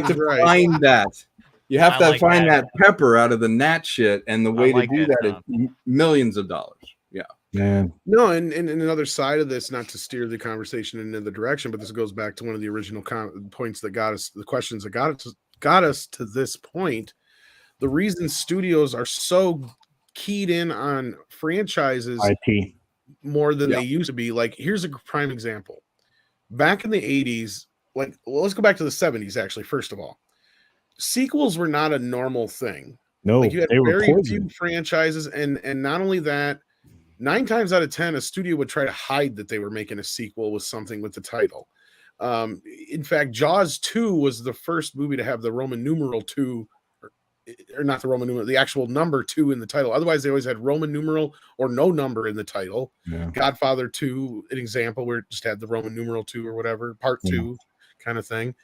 to find that. You have to find that pepper out of the gnat shit. And the way to do that is millions of dollars. Yeah. Man. No, and another side of this, not to steer the conversation in another direction, but this goes back to one of the original points that got us, the questions that got us to this point. The reason studios are so keyed in on franchises IP more than they used to be. Like, here's a prime example. Back in the 80s, let's go back to the 70s, actually, first of all. Sequels were not a normal thing. No, you had very few franchises, and not only that, 9 times out of 10, a studio would try to hide that they were making a sequel with something with the title. In fact, Jaws 2 was the first movie to have the Roman numeral 2, or not the Roman numeral, the actual number 2 in the title. Otherwise, they always had Roman numeral or no number in the title. Yeah. Godfather 2, an example where it just had the Roman numeral 2 or whatever, part 2 kind of thing.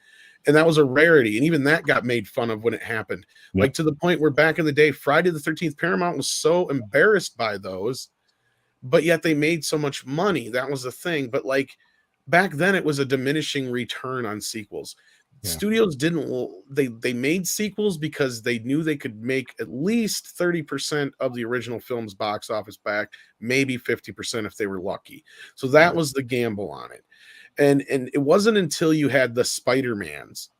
And that was a rarity. And even that got made fun of when it happened. Yep. Like to the point where back in the day, Friday the 13th, Paramount was so embarrassed by those, but yet they made so much money. That was the thing. But like back then, it was a diminishing return on sequels. Yeah. Studios they made sequels because they knew they could make at least 30% of the original film's box office back, maybe 50% if they were lucky. So that was the gamble on it. And it wasn't until you had the Spider-Mans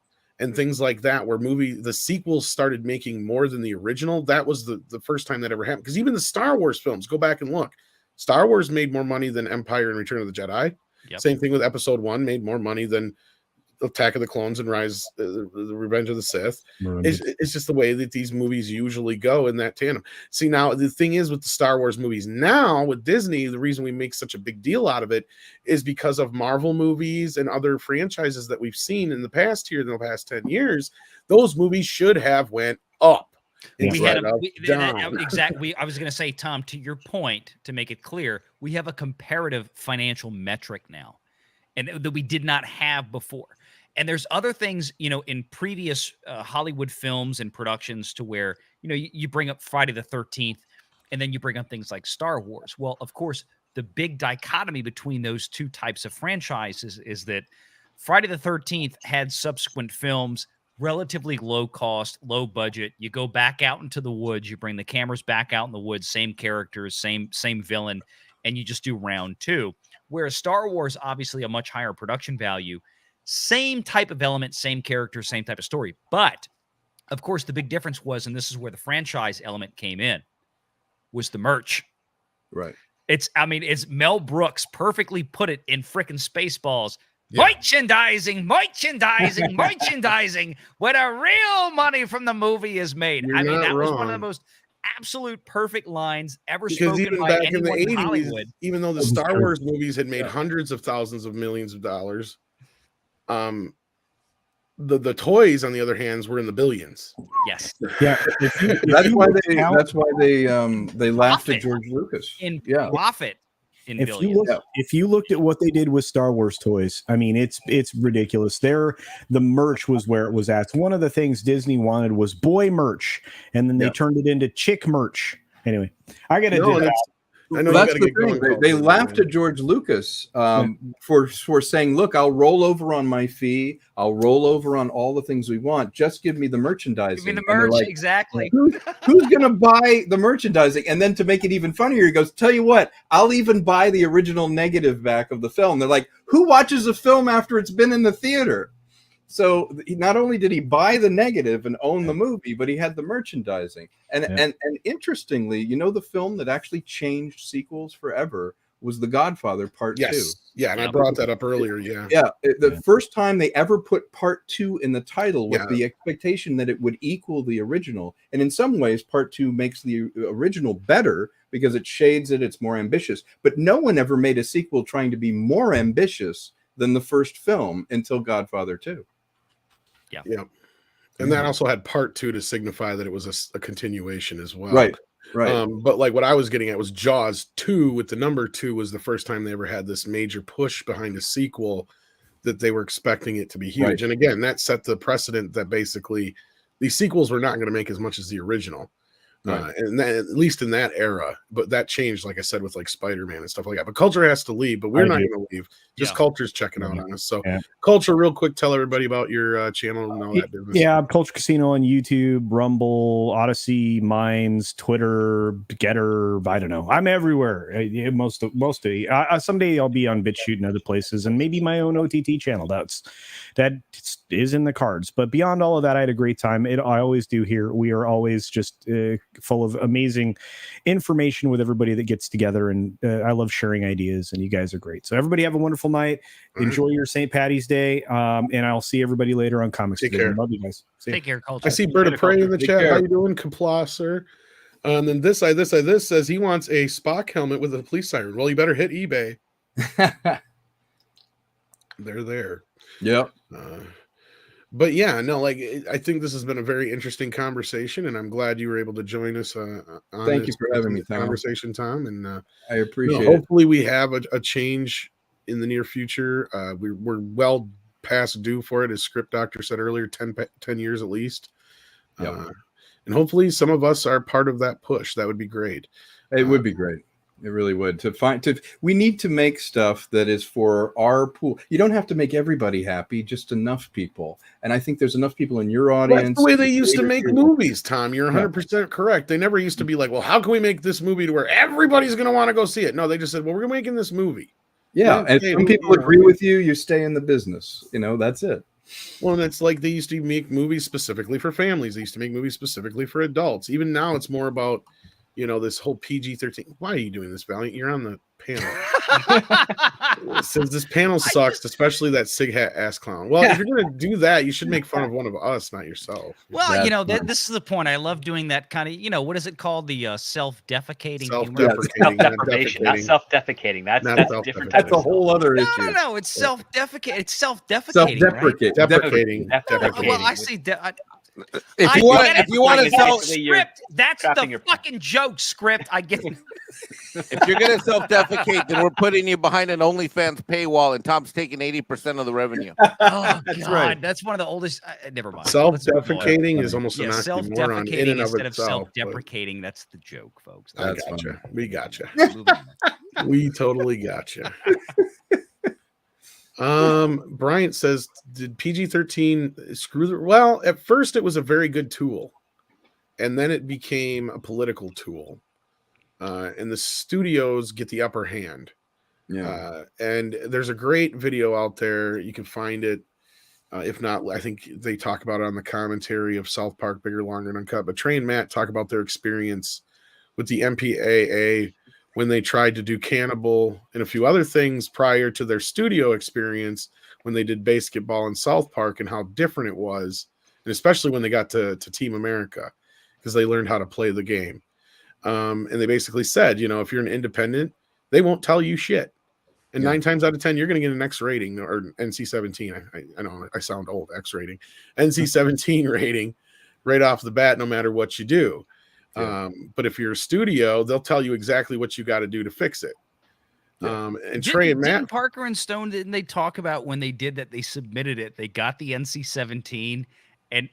and things like that where the sequels started making more than the original. That was the first time that ever happened. Because even the Star Wars films, go back and look. Star Wars made more money than Empire and Return of the Jedi. Yep. Same thing with Episode 1, made more money than Attack of the Clones and the Revenge of the Sith. It's just the way that these movies usually go in that tandem. See, now the thing is with the Star Wars movies now with Disney, the reason we make such a big deal out of it is because of Marvel movies and other franchises that we've seen in the past here in the past 10 years. Those movies should have went up. Exactly. I was going to say, Tom, to your point, to make it clear, we have a comparative financial metric now, and that we did not have before. And there's other things, in previous Hollywood films and productions to where, you bring up Friday the 13th, and then you bring up things like Star Wars. Well, of course, the big dichotomy between those two types of franchises is that Friday the 13th had subsequent films, relatively low cost, low budget. You go back out into the woods, you bring the cameras back out in the woods, same characters, same villain, and you just do round 2. Whereas Star Wars, obviously a much higher production value, same type of element, same character, same type of story. But of course, the big difference was, and this is where the franchise element came in, was the merch. Right. It's Mel Brooks perfectly put it in frickin' Spaceballs. Yeah. Merchandising, where the real money from the movie is made. That was one of the most absolute perfect lines ever spoken by anyone in Hollywood. Even though the Star Wars movies had made hundreds of thousands of millions of dollars, the toys, on the other hand, were in the billions. Yes. Yeah. That's why they laughed at George Lucas. Profit. If you looked at what they did with Star Wars toys, it's ridiculous. The merch was where it was at. One of the things Disney wanted was boy merch, and then they turned it into chick merch. Anyway, I got to do that. I know Well, you that's gotta the get going. thing. They Colton, laughed man. at George Lucas for saying, "Look, I'll roll over on my fee. I'll roll over on all the things we want. Just give me the merchandising." Give me the And they're merch, like, exactly. Who's going to buy the merchandising? And then to make it even funnier, he goes, "Tell you what, I'll even buy the original negative back of the film." They're like, "Who watches a film after it's been in the theater?" So not only did he buy the negative and own the movie, but he had the merchandising. And interestingly, the film that actually changed sequels forever was The Godfather Part II. Yes. Yeah, and I brought that up earlier. Yeah. Yeah, the first time they ever put Part 2 in the title with Yeah. the expectation that it would equal the original. And in some ways, Part 2 makes the original better because it shades it, it's more ambitious. But no one ever made a sequel trying to be more ambitious than the first film until Godfather 2. Yeah. And that also had Part 2 to signify that it was a continuation as well. Right. But like what I was getting at was Jaws 2 with the number 2 was the first time they ever had this major push behind a sequel that they were expecting it to be huge. Right. And again, that set the precedent that basically these sequels were not going to make as much as the original. Right. And that, at least in that era, but that changed, like I said, with like Spider-Man and stuff like that. But culture has to leave, but we're not going to leave. Just culture's checking out on us. So, culture, real quick, tell everybody about your channel and all that business. Yeah, Culture Casino on YouTube, Rumble, Odyssey, Minds, Twitter, Getter. I don't know. I'm everywhere. Most of someday I'll be on BitChute and other places, and maybe my own OTT channel. That is in the cards. But beyond all of that, I had a great time. I always do here. We are always just full of amazing information with everybody that gets together, and I love sharing ideas, and you guys are great. So everybody have a wonderful night. Enjoy your St. Patty's Day, and I'll see everybody later on Comics. Take care. Love you guys. Take care, Culture. I see Bird of Prey in the Take chat. care. How you doing, Kapla, sir? And then this says he wants a Spock helmet with a police siren. Well, you better hit eBay. They're there. Yep. But yeah, no, like I think this has been a very interesting conversation, and I'm glad you were able to join us. Thank you for having me, Tom. Conversation, Tom, and I appreciate it. Hopefully, we have a change in the near future. We're well past due for it, as Script Doctor said earlier, 10 years at least. Yep. And hopefully, some of us are part of that push. That would be great. It would be great. It really would. We need to make stuff that is for our pool. You don't have to make everybody happy, just enough people. And I think there's enough people in your audience. That's the way they used to make movies, Tom. You're 100% correct. They never used to be like, well, how can we make this movie to where everybody's going to want to go see it? No, they just said, well, we're making this movie. Yeah. And some people agree with you. You stay in the business. That's it. Well, and it's like they used to make movies specifically for families. They used to make movies specifically for adults. Even now, it's more about this whole PG-13. Why are you doing this, Valiant? You're on the panel. It says this panel sucks, especially that sig hat ass clown. Well, if you're going to do that, you should make fun of one of us, not yourself. Well, this is the point. I love doing that kind of, what is it called? The self-defecating humor. Self-deprecation, not self-defecating. That's different. That's a whole other issue. No, it's self-deprecating. It's self-defecating. Self-deprecating. Deprecating. Well, I say if you want to sell Script, that's the fucking joke. Script, I get it. If you're gonna self-defecate, then we're putting you behind an OnlyFans paywall, and Tom's taking 80% of the revenue. Oh God, right. That's one of the oldest. Never mind. Self-defecating is almost an oxymoron self-defecating in and of instead itself, of self-deprecating. That's the joke, folks. I gotcha. We gotcha. We totally gotcha. Bryant says, did PG-13 screw the... Well, at first it was a very good tool, and then it became a political tool, and the studios get the upper hand. And there's a great video out there. You can find it. If not, I think they talk about it on the commentary of South Park, Bigger, Longer, and Uncut. But Trey and Matt talk about their experience with the MPAA when they tried to do Cannibal and a few other things prior to their studio experience when they did Basketball in South Park, and how different it was, and especially when they got to Team America, because they learned how to play the game. And they basically said, if you're an independent, they won't tell you shit. And 9 times out of 10, you're going to get an X rating, or NC-17. I know I sound old, X rating. NC-17 rating right off the bat, no matter what you do. But if you're a studio, they'll tell you exactly what you got to do to fix it. And Trey and Matt, Parker and Stone, didn't they talk about when they did that? They submitted it. They got the NC-17, and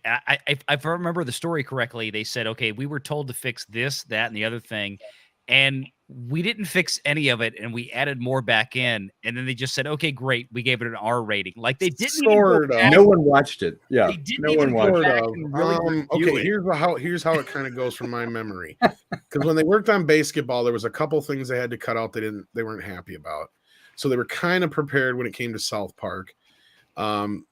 if I remember the story correctly, they said, "Okay, we were told to fix this, that, and the other thing," and we didn't fix any of it and we added more back in, and then they just said, okay, great, we gave it an R rating. Like they didn't even go Sort of. back. No one watched it. Yeah, They didn't no even one go watched back it. and really review Okay, it. here's how it kind of goes from my memory. Because when they worked on Basketball, there was a couple things they had to cut out they weren't happy about. So they were kind of prepared when it came to South Park. And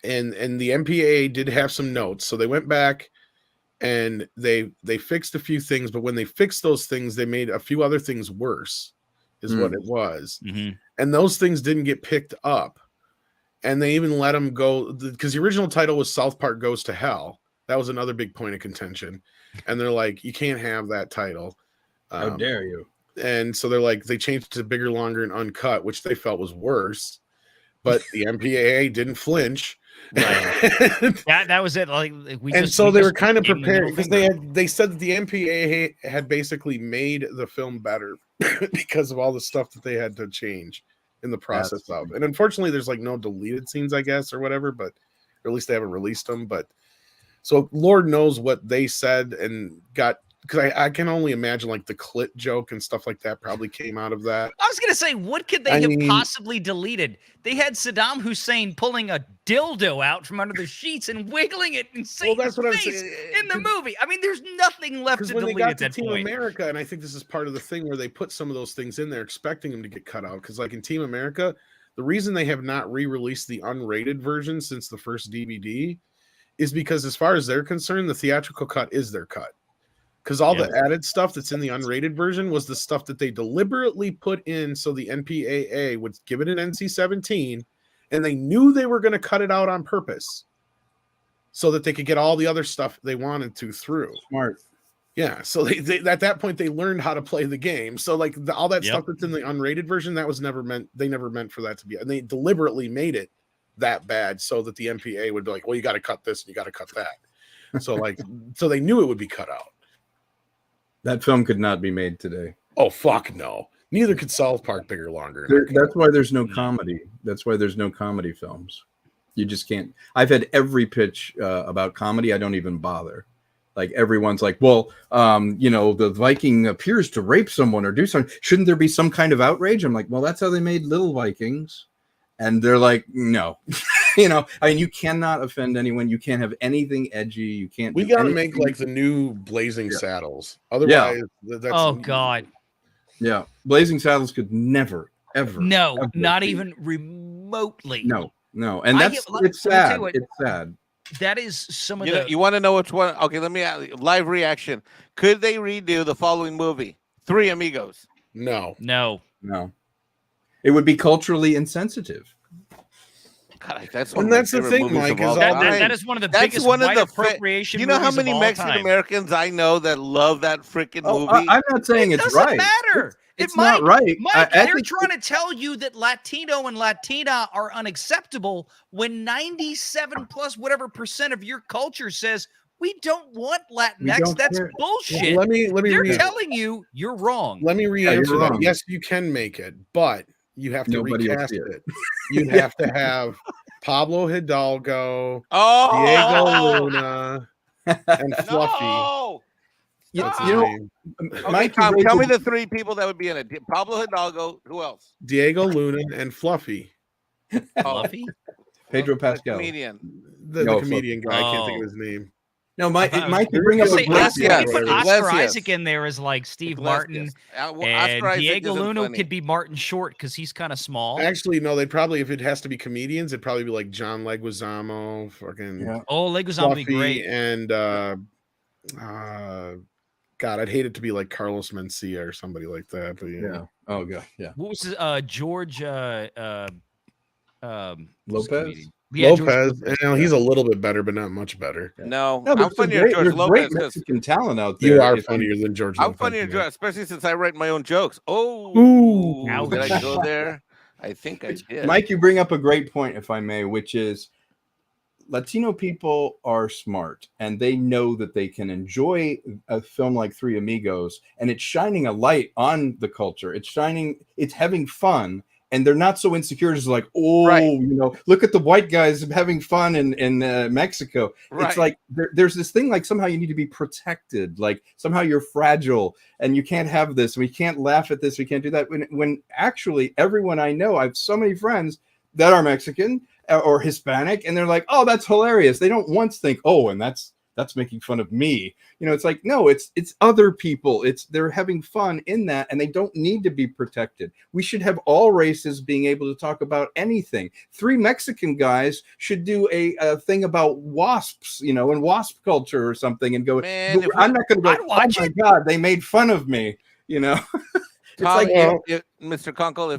the MPAA did have some notes. So they went back and they fixed a few things, but when they fixed those things, they made a few other things worse, is what it was. Mhm. And those things didn't get picked up. And they even let them go, because the original title was South Park Goes to Hell. That was another big point of contention. And they're like, you can't have that title. How dare you? And so they're like, they changed it to Bigger, Longer, and Uncut, which they felt was worse. But the MPAA didn't flinch. Right. That was it. Like so they were kind of gave them the prepared middle because finger. they said that the MPAA had basically made the film better because of all the stuff that they had to change in the process of. And unfortunately, there's like no deleted scenes, I guess, or whatever, but or at least they haven't released them. But so Lord knows what they said and got, because I can only imagine like the clit joke and stuff like that probably came out of that. I was gonna say, what could they have possibly deleted? They had Saddam Hussein pulling a dildo out from under the sheets and wiggling it in Satan's face in the movie. I mean, there's nothing left to when delete they got at to that Team point. America, and I think this is part of the thing where they put some of those things in there, expecting them to get cut out. Because like in Team America, the reason they have not re-released the unrated version since the first DVD is because, as far as they're concerned, the theatrical cut is their cut. Because all the added stuff that's in the unrated version was the stuff that they deliberately put in so the MPAA would give it an NC-17, and they knew they were going to cut it out on purpose so that they could get all the other stuff they wanted to through. Smart. Yeah, so they at that point, they learned how to play the game. So like all that stuff that's in the unrated version, that was never meant, they never meant for that to be, and they deliberately made it that bad so that the MPAA would be like, well, you got to cut this and you got to cut that. So like, so they knew it would be cut out. That film could not be made today. Oh, fuck no. Neither could South Park Bigger, Longer. That's why there's no comedy. That's why there's no comedy films. You just can't. I've had every pitch about comedy. I don't even bother. Like everyone's like, well, the Viking appears to rape someone or do something. Shouldn't there be some kind of outrage? I'm like, well, that's how they made Little Vikings. And they're like, no. I mean, you cannot offend anyone. You can't have anything edgy. You can't. We got to make like the new Blazing Saddles. Otherwise, that's. Oh, God. Yeah. Blazing Saddles could never, ever. No, ever not be. even remotely. No. And it's sad. It's sad. That is some of the. You want to know which one? Okay, let me live reaction. Could they redo the following movie, Three Amigos? No. It would be culturally insensitive. God, that's the thing, Mike. That is one of the biggest white appropriation. You know how movies many of all Mexican time. Americans I know that love that freaking movie? I'm not saying it's right. It doesn't matter. It's not right. Mike, they're trying to tell you that Latino and Latina are unacceptable when 97 plus whatever % of your culture says we don't want Latinx. That's bullshit. Well, let me they're telling you you're wrong. Let me re-answer that. Yes, you can make it, but you have to recast it. You have to have Pablo Hidalgo, Diego Luna, and Fluffy. No! Mike, tell me the three people that would be in it. Pablo Hidalgo. Who else? Diego Luna and Fluffy. Fluffy? Pedro Pascal. The comedian. The comedian guy. I can't think of his name. No, Mike, you bring up put Oscar Isaac in there as like Steve Martin, and Diego Luna could be Martin Short because he's kind of small. Actually, no, they'd probably, if it has to be comedians, it'd probably be like John Leguizamo, fucking Leguizamo would be great, and God, I'd hate it to be like Carlos Mencia or somebody like that. But yeah. Oh god, yeah. What was George Lopez? Yeah, Lopez, he's a little bit better, but not much better. No, I'm funnier than George Lopez. Great Mexican talent out there. You are funnier than George Lopez. I'm funnier, especially since I write my own jokes. Oh, did I go there? I think I did. Mike, you bring up a great point, if I may, which is Latino people are smart, and they know that they can enjoy a film like Three Amigos, and it's shining a light on the culture. It's having fun. and they're not so insecure. It's like, oh, Right. you know, look at the white guys having fun in Mexico. Right. It's like there's this thing like somehow you need to be protected, like somehow you're fragile and you can't have this. We can't laugh at this. We can't do that. When actually everyone I know, I have so many friends that are Mexican or Hispanic, and they're like, oh, that's hilarious. They don't once think, oh, and that's making fun of me. You know, it's like, no, it's other people. They're having fun in that, and they don't need to be protected. We should have all races being able to talk about anything. 3 Mexican guys should do a thing about wasps, you know, and wasp culture or something, and go, Man, I'm not going to go, I'd watch oh my God, they made fun of me, you know? It's Tom, like, Mr. Kunkel,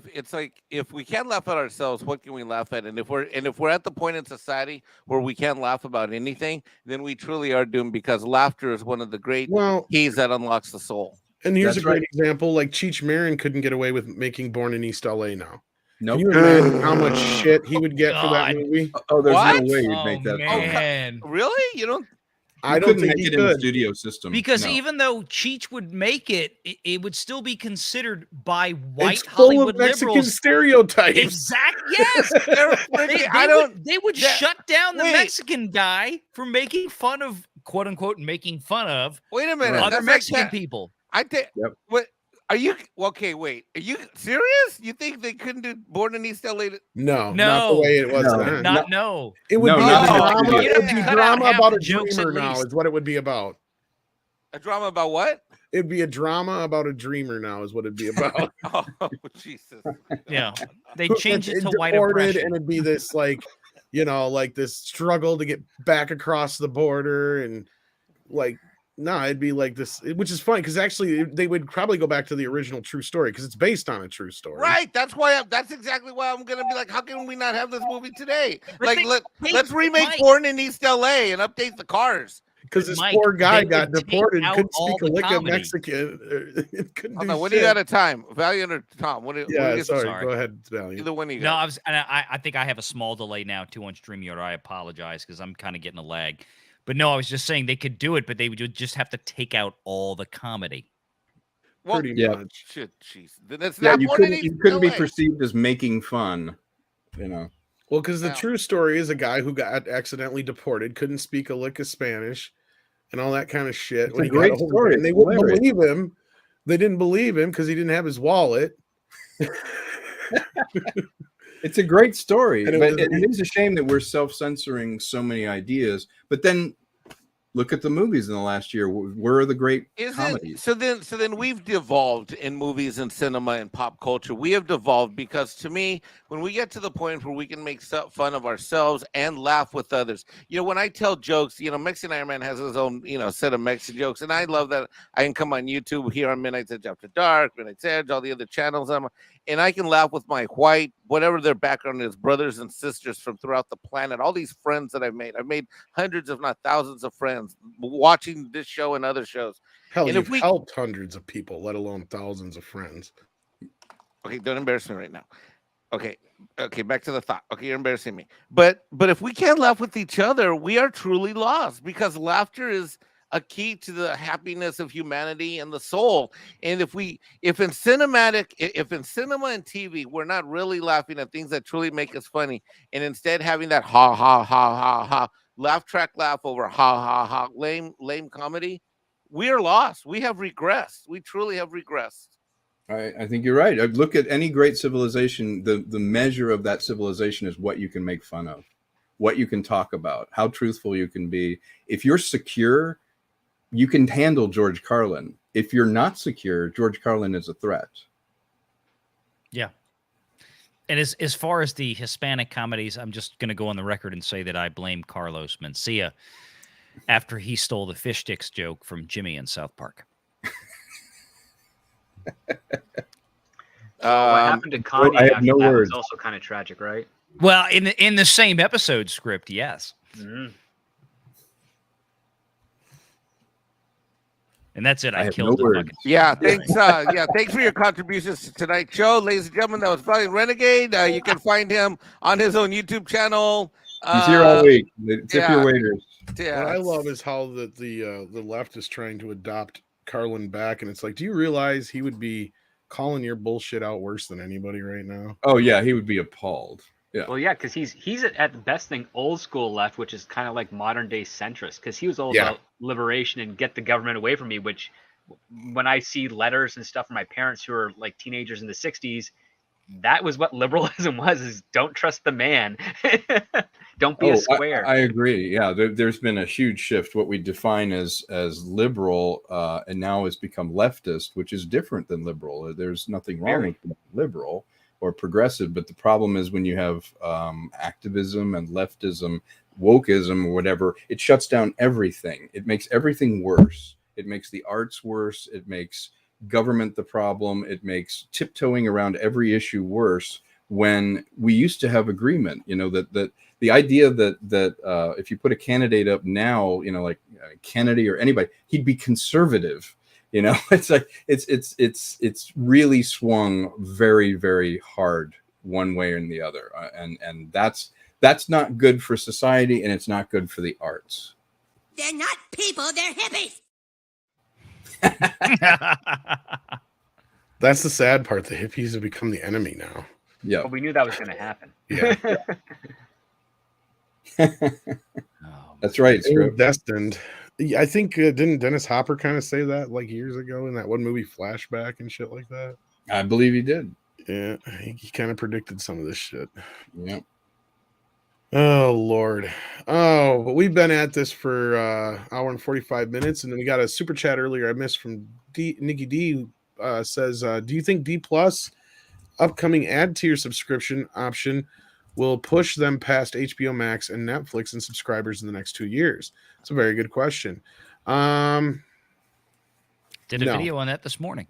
if we can't laugh at ourselves, what can we laugh at? And if we're at the point in society where we can't laugh about anything, then we truly are doomed, because laughter is one of the great keys that unlocks the soul. And here's That's a great right. example. Like Cheech Marin couldn't get away with making Born in East LA now. nope. Can you imagine how much shit he would get for that God. movie? Oh, there's What? no way you'd Oh, make that. man. Really? You don't? I You don't couldn't think make he it in the could. studio system. Because No. even though Cheech would make it, it would still be considered by white It's full Hollywood of Mexican liberals. stereotypes. Exactly. Yes. They would shut down the wait. Mexican guy for making fun of, quote unquote, making fun of Wait a minute. Right. other That's like Mexican that- people. I think. Yep. What? Are you okay? Wait. Are you serious? You think they couldn't do Born in East LA? No, not the No. way it was No. then. No. It would No, be not a the drama. studio. It would be You'd have to cut drama out about half a the jokes dreamer at now. least. Is what it would be about. A drama about what? It'd be a drama about a dreamer now. Is what it'd be about. Oh, Jesus. Yeah. They Who changed gets it to white deported, oppression. and it'd be this like, you know, like this struggle to get back across the border, and like, no, it'd be like this, which is funny because actually they would probably go back to the original true story because it's based on a true story. Right. That's why. That's exactly why I'm gonna be like, how can we not have this movie today? But Like, they- let's remake Mike. Born in East LA and update the cars. Because this Mike, poor guy they got would take deported, out couldn't all speak a the lick of comedy. Mexican. Couldn't Hold do on, what do you shit. got of time? Valiant or Tom? What do Yeah, you sorry. sorry. Go ahead, Valiant. Either one of you No, guys. I think I have a small delay now too on StreamYard. I apologize because I'm kind of getting a lag. But no, I was just saying they could do it, but they would just have to take out all the comedy. Well, Pretty yeah. much. shit, jeez. That's Yeah, not you Born in couldn't East be LA. perceived as making fun, you know. Well, because the Wow. true story is a guy who got accidentally deported, couldn't speak a lick of Spanish, and all that kind of shit. It's when a he got great hold of it. story. And they It's wouldn't hilarious. believe him. They didn't believe him because he didn't have his wallet. It's a great story, And it but was- it is a shame that we're self-censoring so many ideas. But then look at the movies in the last year. Where are the great comedies? So then we've devolved in movies and cinema and pop culture. We have devolved because to me, when we get to the point where we can make fun of ourselves and laugh with others, you know, when I tell jokes, you know, Mexican Iron Man has his own, you know, set of Mexican jokes, and I love that I can come on YouTube here on Midnight's Edge After Dark, Midnight's Edge, all the other channels, and I can laugh with my white, whatever their background is, brothers and sisters from throughout the planet, all these friends that I've made. I've made hundreds, if not thousands, of friends watching this show and other shows. Hell, And you've if we- helped hundreds of people, let alone thousands of friends. Okay, don't embarrass me right now. Okay, back to the thought. Okay, you're embarrassing me. But if we can't laugh with each other, we are truly lost, because laughter is a key to the happiness of humanity and the soul. And if in cinema and TV, we're not really laughing at things that truly make us funny, and instead having that ha ha ha ha ha laugh track laugh over ha ha ha lame comedy, we are lost. We have regressed. We truly have regressed. I think you're right. I look at any great civilization. The measure of that civilization is what you can make fun of, what you can talk about, how truthful you can be. If you're secure, you can handle George Carlin. If you're not secure, George Carlin is a threat. Yeah. And as far as the Hispanic comedies, I'm just going to go on the record and say that I blame Carlos Mencia after he stole the fish sticks joke from Jimmy in South Park. What happened to Kanye I have after no that words. was also kind of tragic, right? Well, in the same episode script, yes. Mm. And that's it. I I have killed no the words. fucking. Yeah, thanks. Thanks for your contributions to tonight's show, ladies and gentlemen. That was Valiant Renegade. You can find him on his own YouTube channel. He's here all week. Tip yeah. your waiters. Yeah, What I love is how the left is trying to adopt Carlin back, and it's like, do you realize he would be calling your bullshit out worse than anybody right now. Oh yeah, he would be appalled. Yeah. Well, yeah, because he's at the best thing old school left, which is kind of like modern day centrist, because he was all Yeah. about liberation and get the government away from me. Which, when I see letters and stuff from my parents who are like teenagers in the '60s, that was what liberalism was: is don't trust the man, don't be a square. I agree. Yeah, there's been a huge shift. What we define as liberal, and now has become leftist, which is different than liberal. There's nothing wrong with being liberal or progressive, but the problem is when you have activism and leftism, wokeism, or whatever, it shuts down everything. It makes everything worse. It makes the arts worse. It makes government the problem. It makes tiptoeing around every issue worse, when we used to have agreement. You know, that the idea that if you put a candidate up now, you know, like Kennedy or anybody, he'd be conservative. You know, it's like it's really swung very, very hard one way or the other, and that's not good for society, and it's not good for the arts. They're not people, they're hippies. That's the sad part. The hippies have become the enemy now. Yeah, But we knew that was going to happen. Yeah. that's right. They were Script. destined. I think didn't Dennis Hopper kind of say that like years ago in that one movie Flashback and shit like that? I believe he did. Yeah, he kind of predicted some of this shit. Yeah. Oh Lord. Oh, but we've been at this for hour and 45 minutes, and then we got a super chat earlier I missed from Nikki D. Says, do you think D Plus upcoming ad tier subscription option will push them past HBO Max and Netflix and subscribers in the next 2 years? It's a very good question. Did a No. video on that this morning.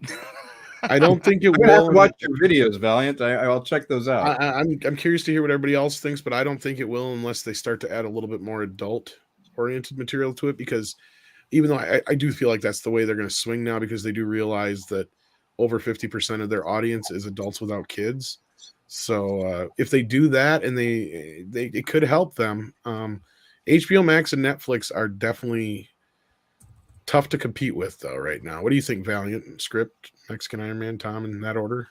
I don't think it I'm gonna have to will. watch your videos, Valiant. I'll check those out. I'm curious to hear what everybody else thinks, but I don't think it will unless they start to add a little bit more adult-oriented material to it, because even though I do feel like that's the way they're going to swing now, because they do realize that over 50% of their audience is adults without kids. So if they do that, and it could help them. HBO Max and Netflix are definitely tough to compete with, though, right now. What do you think, Valiant, Script, Mexican Iron Man, Tom, in that order?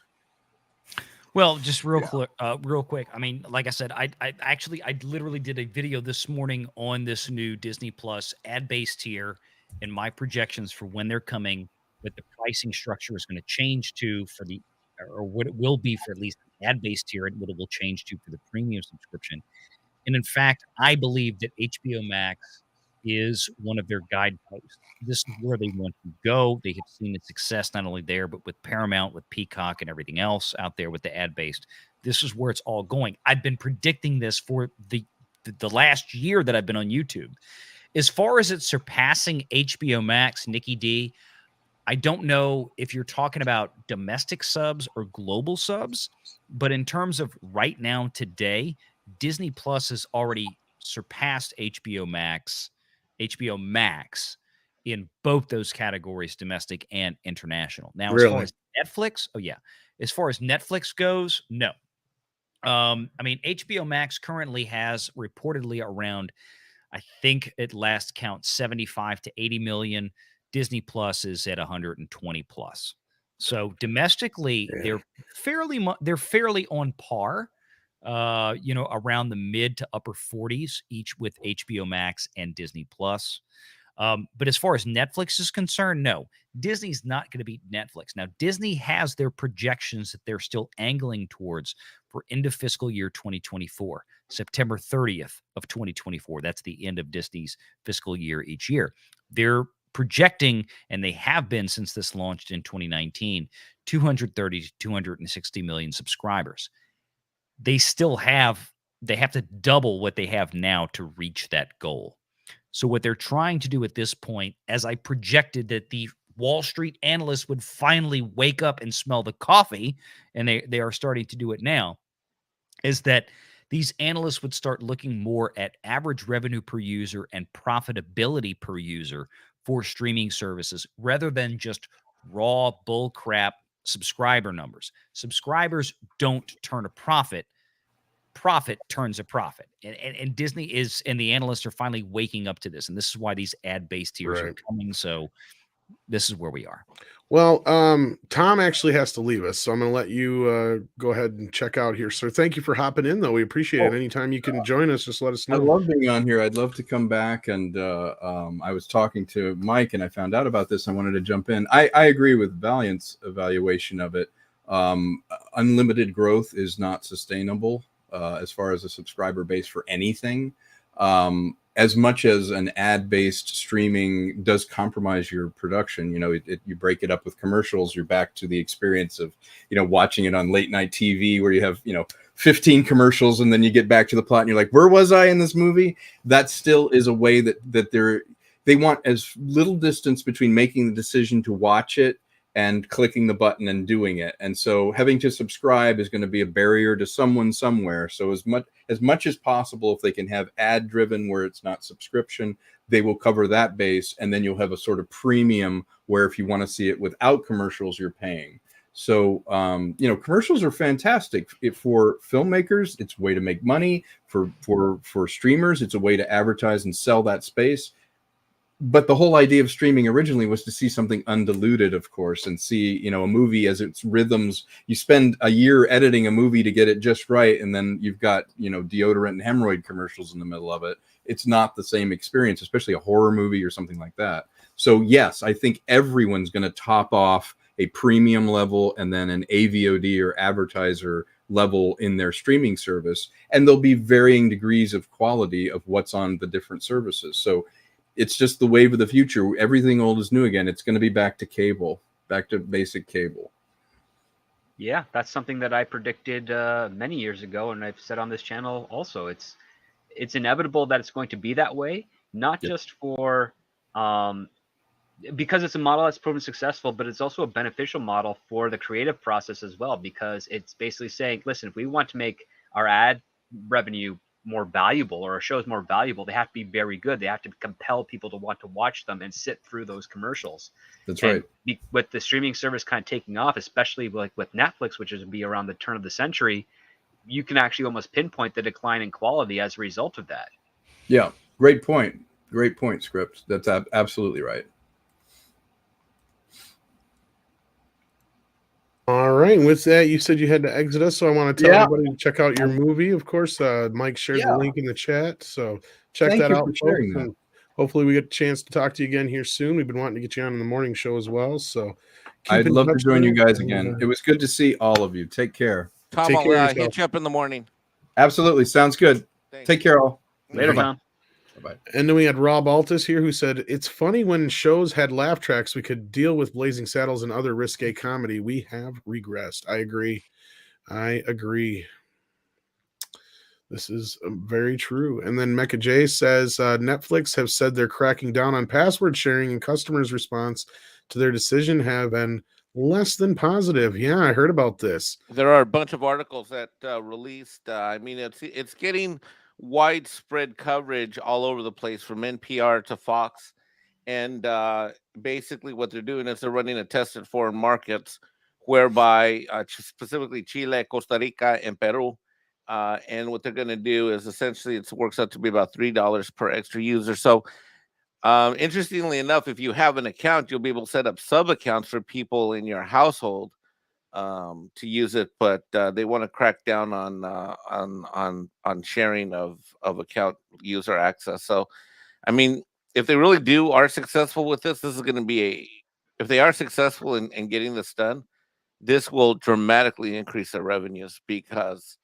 Well, just real quick. I mean, like I said, I literally did a video this morning on this new Disney Plus ad-based tier and my projections for when they're coming, what the pricing structure is going to change to or what it will be for at least the ad-based tier, and what it will change to for the premium subscription. And in fact, I believe that HBO Max is one of their guideposts. This is where they want to go. They have seen the success not only there, but with Paramount, with Peacock, and everything else out there with the ad-based. This is where it's all going. I've been predicting this for the last year that I've been on YouTube. As far as it surpassing HBO Max, Nikki D, I don't know if you're talking about domestic subs or global subs, but in terms of right now, today, Disney Plus has already surpassed HBO Max in both those categories, domestic and international. Now, as far as Netflix, as far as Netflix goes, no. I mean, HBO Max currently has reportedly around, I think at last count, 75 to 80 million. Disney Plus is at 120 plus. So domestically, they're fairly on par. Around the mid to upper 40s each with HBO Max and Disney Plus. But as far as Netflix is concerned, no, Disney's not going to beat Netflix. Now, Disney has their projections that they're still angling towards for end of fiscal year 2024, September 30th of 2024. That's the end of Disney's fiscal year each year. They're projecting, and they have been since this launched in 2019, 230 to 260 million subscribers. They have to double what they have now to reach that goal. So what they're trying to do at this point, as I projected that the Wall Street analysts would finally wake up and smell the coffee, and they are starting to do it now, is that these analysts would start looking more at average revenue per user and profitability per user for streaming services, rather than just raw bullcrap subscriber numbers. Subscribers don't turn a profit. Profit turns a profit. And Disney is, and the analysts are finally waking up to this. And this is why these ad-based tiers are coming. So this is where we are. Well, Tom actually has to leave us, so I'm going to let you go ahead and check out here, sir. Thank you for hopping in, though. We appreciate it. Anytime you can join us, just let us I know. love being on here. I'd love to come back. And I was talking to Mike, and I found out about this. I wanted to jump in. I agree with Valiant's evaluation of it. Unlimited growth is not sustainable as far as a subscriber base for anything. As much as an ad-based streaming does compromise your production, you break it up with commercials, you're back to the experience of, watching it on late night TV where you have, 15 commercials and then you get back to the plot and you're like, where was I in this movie? That still is a way that they want as little distance between making the decision to watch it and clicking the button and doing it. And so having to subscribe is going to be a barrier to someone somewhere. So as much as possible, if they can have ad driven where it's not subscription, they will cover that base. And then you'll have a sort of premium where if you want to see it without commercials, you're paying. So, commercials are fantastic. For filmmakers, it's a way to make money. For streamers, it's a way to advertise and sell that space. But the whole idea of streaming originally was to see something undiluted, of course, and see, a movie as its rhythms. You spend a year editing a movie to get it just right, and then you've got, deodorant and hemorrhoid commercials in the middle of it. It's not the same experience, especially a horror movie or something like that. So, yes, I think everyone's going to top off a premium level and then an AVOD or advertiser level in their streaming service. And there'll be varying degrees of quality of what's on the different services. So, it's just the wave of the future. Everything old is new again. It's going to be back to cable, back to basic cable. Yeah, that's something that I predicted many years ago, and I've said on this channel also. It's inevitable that it's going to be that way, not just for because it's a model that's proven successful, but it's also a beneficial model for the creative process as well, because it's basically saying, listen, if we want to make our ad revenue more valuable or our shows more valuable, they have to be very good. They have to compel people to want to watch them and sit through those commercials. That's right. With the streaming service kind of taking off, especially like with Netflix, which is be around the turn of the century, you can actually almost pinpoint the decline in quality as a result of that. Yeah, great point. Great point, Script. That's absolutely right. All right. With that, you said you had to exit us, so I want to tell everybody to check out your movie. Of course, Mike shared the link in the chat, so check that out, folks. And hopefully, we get a chance to talk to you again here soon. We've been wanting to get you on in the morning show as well. So I'd love to join you guys again. It was good to see all of you. Take care. Tom, I'll hit you up in the morning. Absolutely. Sounds good. Thanks. Take care, all. Later, Tom. Bye-bye. And then we had Rob Altus here who said, it's funny when shows had laugh tracks, we could deal with Blazing Saddles and other risque comedy. We have regressed. I agree. This is very true. And then Mecha J says, Netflix have said they're cracking down on password sharing, and customers' response to their decision have been less than positive. Yeah, I heard about this. There are a bunch of articles that released. It's getting widespread coverage all over the place, from NPR to Fox, and basically what they're doing is they're running a test in foreign markets, whereby specifically Chile, Costa Rica, and Peru, and what they're going to do is essentially it works out to be about $3 per extra user. So interestingly enough, if you have an account, you'll be able to set up sub accounts for people in your household to use it, but they want to crack down on sharing of account user access. So, I mean, if they really are successful with this is going to be if they are successful in getting this done, this will dramatically increase their revenues, because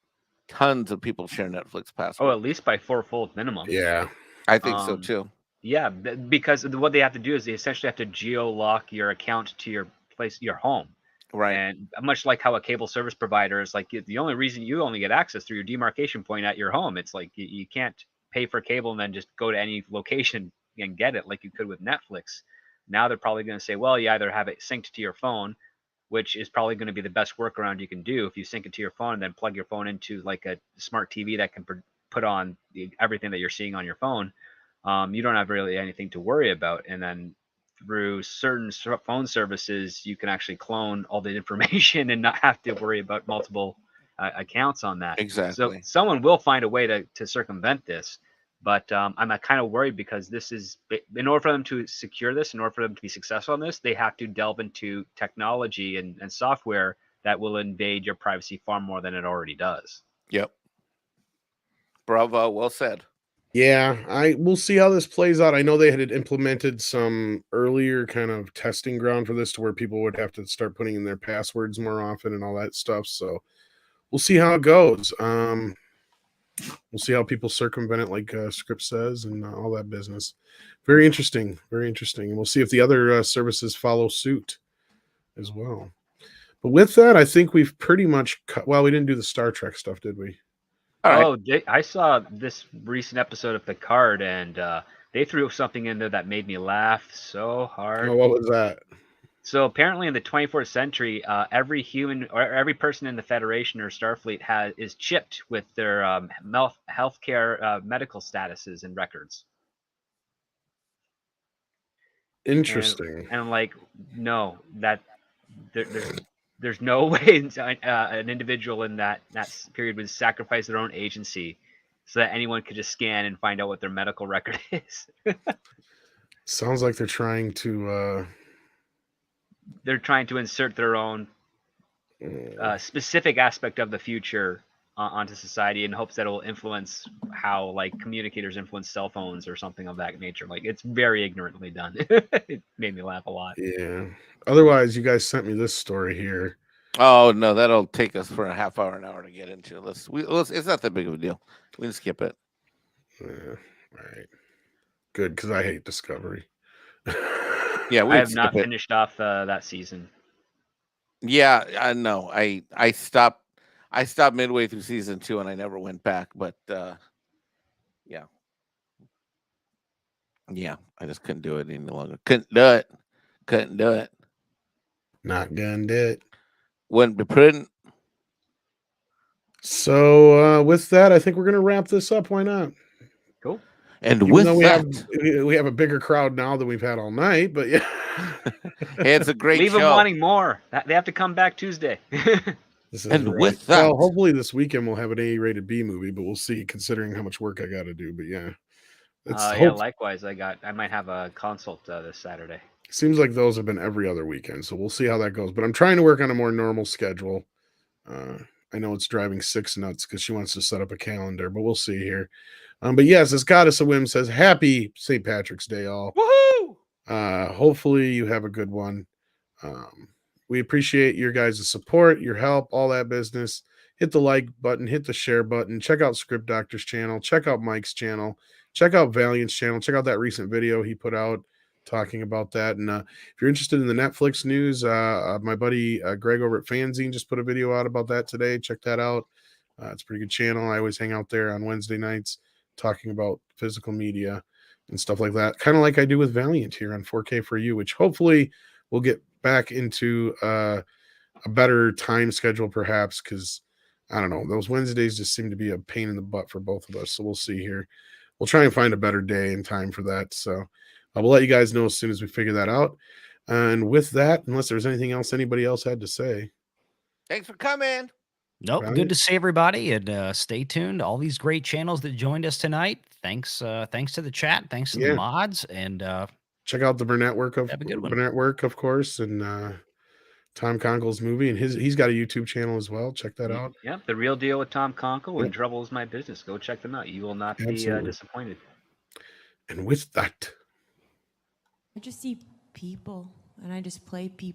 tons of people share Netflix passwords. Oh, at least by fourfold minimum. Yeah, I think so too. Yeah, because what they have to do is they essentially have to geo-lock your account to your place, your home. Right. And much like how a cable service provider is like, the only reason you only get access through your demarcation point at your home. It's like you can't pay for cable and then just go to any location and get it like you could with Netflix. Now they're probably going to say, well, you either have it synced to your phone, which is probably going to be the best workaround you can do. If you sync it to your phone and then plug your phone into like a smart TV that can put on everything that you're seeing on your phone, you don't have really anything to worry about. And then through certain phone services, you can actually clone all the information and not have to worry about multiple accounts on that. Exactly. So someone will find a way to circumvent this, But I'm kind of worried because this is, in order for them to secure this, in order for them to be successful in this, they have to delve into technology and software that will invade your privacy far more than it already does. Yep. Bravo. Well said. Yeah, we'll see how this plays out. I know they had implemented some earlier kind of testing ground for this to where people would have to start putting in their passwords more often and all that stuff. So we'll see how it goes. We'll see how people circumvent it, like Script says, and all that business. Very interesting. Very interesting. And we'll see if the other services follow suit as well. But with that, I think we've pretty much well, we didn't do the Star Trek stuff, did we? All right. I saw this recent episode of Picard, and they threw something in there that made me laugh so hard. Oh, what was that? So apparently, in the 24th century, every human or every person in the Federation or Starfleet is chipped with their healthcare medical statuses and records. Interesting. And I'm like, no, that there's no way an individual in that period would sacrifice their own agency so that anyone could just scan and find out what their medical record is. Sounds like they're trying to insert their own specific aspect of the future onto society in hopes that it will influence how like communicators influence cell phones or something of that nature. Like, it's very ignorantly done. It made me laugh a lot. Yeah. Otherwise, you guys sent me this story here. Oh no, that'll take us for a half hour, an hour to get into. Let's. It's not that big of a deal. We can skip it. All right. Good, because I hate Discovery. Yeah, I have not finished off that season. Yeah, I know. I stopped midway through season 2 and I never went back. But yeah, I just couldn't do it any longer. Couldn't do it. Not gonna do it. Wouldn't be prudent. So with that, I think we're gonna wrap this up. Why not? Cool. And Even with though that, we have a bigger crowd now than we've had all night, but yeah, it's a great Leave show. them wanting more. They have to come back Tuesday. And with that, well, hopefully this weekend we'll have an A-rated B movie, but we'll see considering how much work I got to do. But yeah, Likewise. I might have a consult this Saturday. Seems like those have been every other weekend, so we'll see how that goes. But I'm trying to work on a more normal schedule. I know it's driving Six nuts because she wants to set up a calendar, but we'll see here. But yes, as Goddess of Whim says, happy St. Patrick's Day, all. woohoo! Hopefully you have a good one. We appreciate your guys' support, your help, all that business. Hit the like button, hit the share button. Check out Script Doctor's channel. Check out Mike's channel. Check out Valiant's channel. Check out that recent video he put out talking about that. And if you're interested in the Netflix news, my buddy Greg over at Fanzine just put a video out about that today. Check that out. It's a pretty good channel. I always hang out there on Wednesday nights talking about physical media and stuff like that, kind of like I do with Valiant here on 4K for You, which hopefully we'll get back into a better time schedule perhaps, because I don't know, those Wednesdays just seem to be a pain in the butt for both of us. So we'll see here. We'll try and find a better day and time for that. So we'll let you guys know as soon as we figure that out. And with that, unless there's anything else anybody else had to say. Thanks for coming. Nope. Right. Good to see everybody, and stay tuned. All these great channels that joined us tonight. Thanks to the chat. Thanks to the mods, and check out the Burnett work, of course, and Tom Conkle's movie, and he's got a YouTube channel as well. Check that out. Yep, The Real Deal with Tom Conkle and Trouble Is My Business. Go check them out. You will not be disappointed. And with that, I just see people, and I just play people.